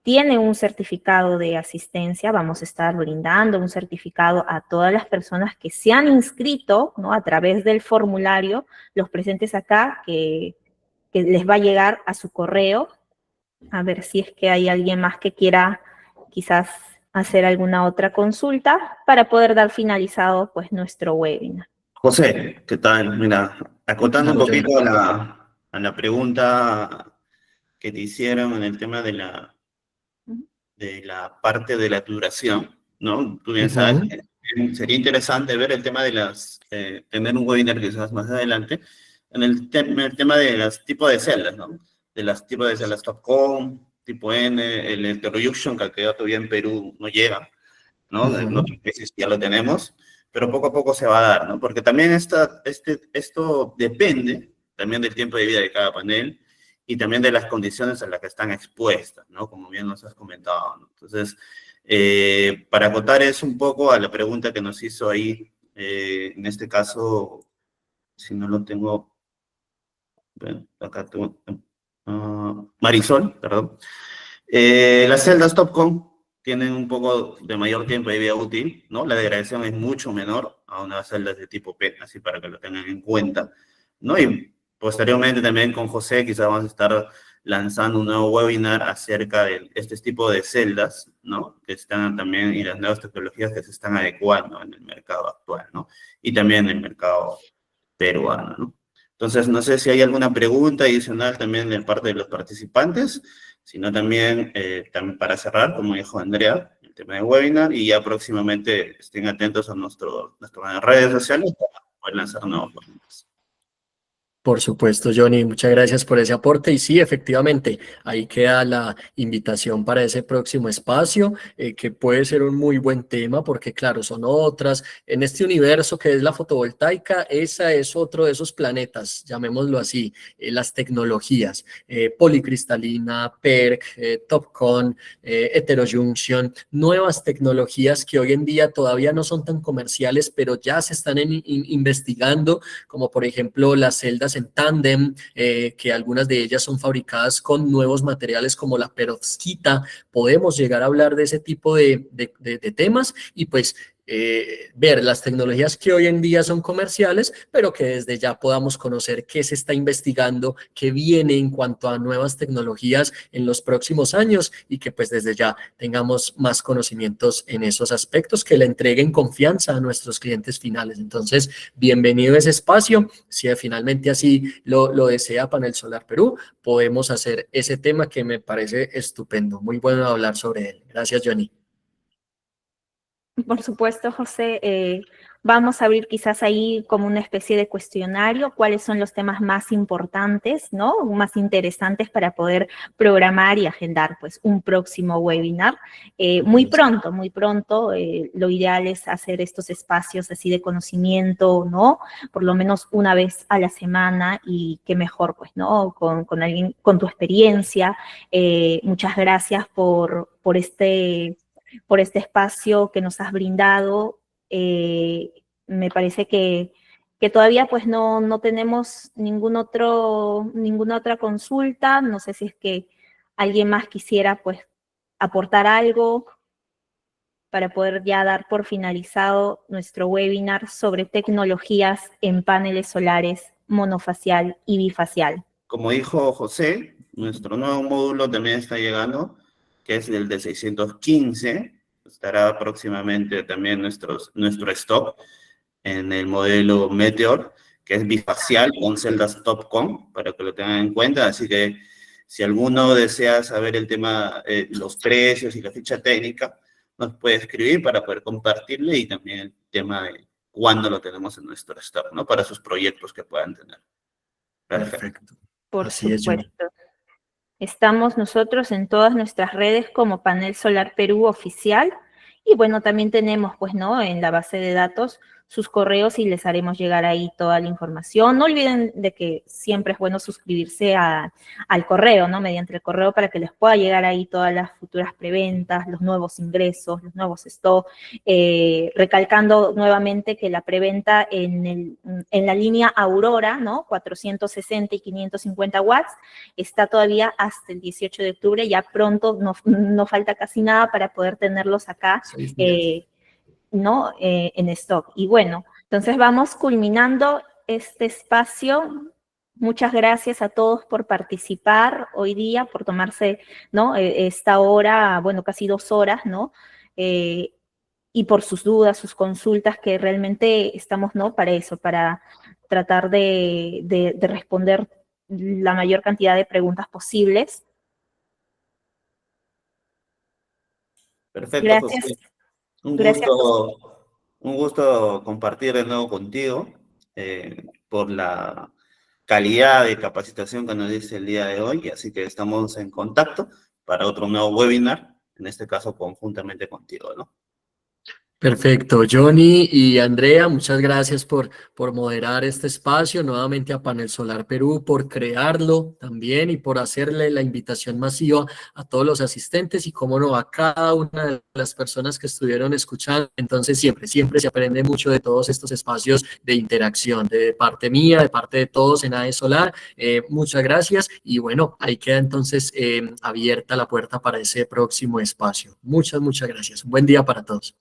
tiene un certificado de asistencia. Vamos a estar brindando un certificado a todas las personas que se han inscrito, ¿no?, a través del formulario, los presentes acá, que les va a llegar a su correo. A ver si es que hay alguien más que quiera quizás hacer alguna otra consulta para poder dar finalizado pues nuestro webinar. José, ¿qué tal? Mira, acotando un Claro, Johnny. poquito a la pregunta que te hicieron en el tema de la parte de la duración, ¿no? Tú bien sabes Ujú. que sería interesante ver el tema de tener un webinar quizás más adelante, en el tema de los tipos de celdas, ¿no? De los tipos de celdas TOPCon, tipo N, el Heterojunction, que al que todavía en Perú no llega, ¿no? En otros países ya lo tenemos, pero poco a poco se va a dar, ¿no? Porque también esto depende también del tiempo de vida de cada panel y también de las condiciones a las que están expuestas, ¿no? Como bien nos has comentado, ¿no? Entonces, para acotar eso un poco a la pregunta que nos hizo ahí, en este caso, si no lo tengo, bueno, acá tengo, Marisol, perdón. Las celdas TOPCon tienen un poco de mayor tiempo de vida útil, ¿no? La degradación es mucho menor a unas celdas de tipo P, así para que lo tengan en cuenta, ¿no? Y posteriormente también con José quizás vamos a estar lanzando un nuevo webinar acerca de este tipo de celdas, ¿no? Que están también, y las nuevas tecnologías que se están adecuando en el mercado actual, ¿no? Y también en el mercado peruano, ¿no? Entonces, no sé si hay alguna pregunta adicional también de parte de los participantes, sino también, también para cerrar, como dijo Andrea, el tema del webinar, y ya próximamente estén atentos a nuestras redes sociales para poder lanzar nuevos webinars. Por supuesto, Johnny, muchas gracias por ese aporte. Y sí, efectivamente, ahí queda la invitación para ese próximo espacio, que puede ser un muy buen tema, porque claro, son otras. En este universo que es la fotovoltaica, esa es otro de esos planetas, llamémoslo así, las tecnologías, policristalina, PERC, TOPCon, heterojunction, nuevas tecnologías que hoy en día todavía no son tan comerciales, pero ya se están investigando, como por ejemplo las celdas en tándem, que algunas de ellas son fabricadas con nuevos materiales como la perovskita. Podemos llegar a hablar de ese tipo de temas y pues ver las tecnologías que hoy en día son comerciales, pero que desde ya podamos conocer qué se está investigando, qué viene en cuanto a nuevas tecnologías en los próximos años y que pues desde ya tengamos más conocimientos en esos aspectos que le entreguen confianza a nuestros clientes finales. Entonces, bienvenido a ese espacio. Si finalmente así lo desea Panel Solar Perú, podemos hacer ese tema que me parece estupendo. Muy bueno hablar sobre él. Gracias, Johnny. Por supuesto, José, Vamos a abrir quizás ahí como una especie de cuestionario, cuáles son los temas más importantes, ¿no? Más interesantes para poder programar y agendar pues un próximo webinar. Muy pronto, lo ideal es hacer estos espacios así de conocimiento, ¿no? Por lo menos una vez a la semana y qué mejor pues, ¿no? Con alguien, con tu experiencia. Muchas gracias por este espacio que nos has brindado. Me parece que todavía pues no tenemos ninguna otra consulta. No sé si es que alguien más quisiera pues aportar algo para poder ya dar por finalizado nuestro webinar sobre tecnologías en paneles solares monofacial y bifacial. Como dijo José, nuestro nuevo módulo también está llegando, que es el de 615. Estará próximamente también nuestro stock en el modelo Meteor, que es bifacial con celdas TOPCon, para que lo tengan en cuenta. Así que si alguno desea saber el tema, los precios y la ficha técnica, nos puede escribir para poder compartirle, y también el tema de cuándo lo tenemos en nuestro stock, ¿no? Para sus proyectos que puedan tener. Perfecto. Por Así es, supuesto. Estamos nosotros en todas nuestras redes como Panel Solar Perú Oficial, y bueno, también tenemos pues, ¿no? En la base de datos sus correos y les haremos llegar ahí toda la información. No olviden de que siempre es bueno suscribirse al correo, ¿no? Mediante el correo, para que les pueda llegar ahí todas las futuras preventas, los nuevos ingresos, los nuevos stocks, recalcando nuevamente que la preventa en la línea Aurora, ¿no? 460 y 550 watts, está todavía hasta el 18 de octubre, ya pronto, no falta casi nada para poder tenerlos acá, ¿no? En stock. Y bueno, entonces vamos culminando este espacio. Muchas gracias a todos por participar hoy día, por tomarse, ¿no? Esta hora, bueno, casi 2 horas, ¿no? Y por sus dudas, sus consultas, que realmente estamos, ¿no? Para eso, para tratar de responder la mayor cantidad de preguntas posibles. Perfecto, Gracias. José. Gracias. Un gusto compartir de nuevo contigo, por la calidad de capacitación que nos dice el día de hoy. Así que estamos en contacto para otro nuevo webinar, en este caso conjuntamente contigo, ¿no? Perfecto, Johnny y Andrea, muchas gracias por moderar este espacio, nuevamente a Panel Solar Perú, por crearlo también y por hacerle la invitación masiva a todos los asistentes y, cómo no, a cada una de las personas que estuvieron escuchando. Entonces siempre se aprende mucho de todos estos espacios de interacción, de parte mía, de parte de todos en AE Solar. Muchas gracias, y bueno, ahí queda entonces abierta la puerta para ese próximo espacio. Muchas gracias. Un buen día para todos.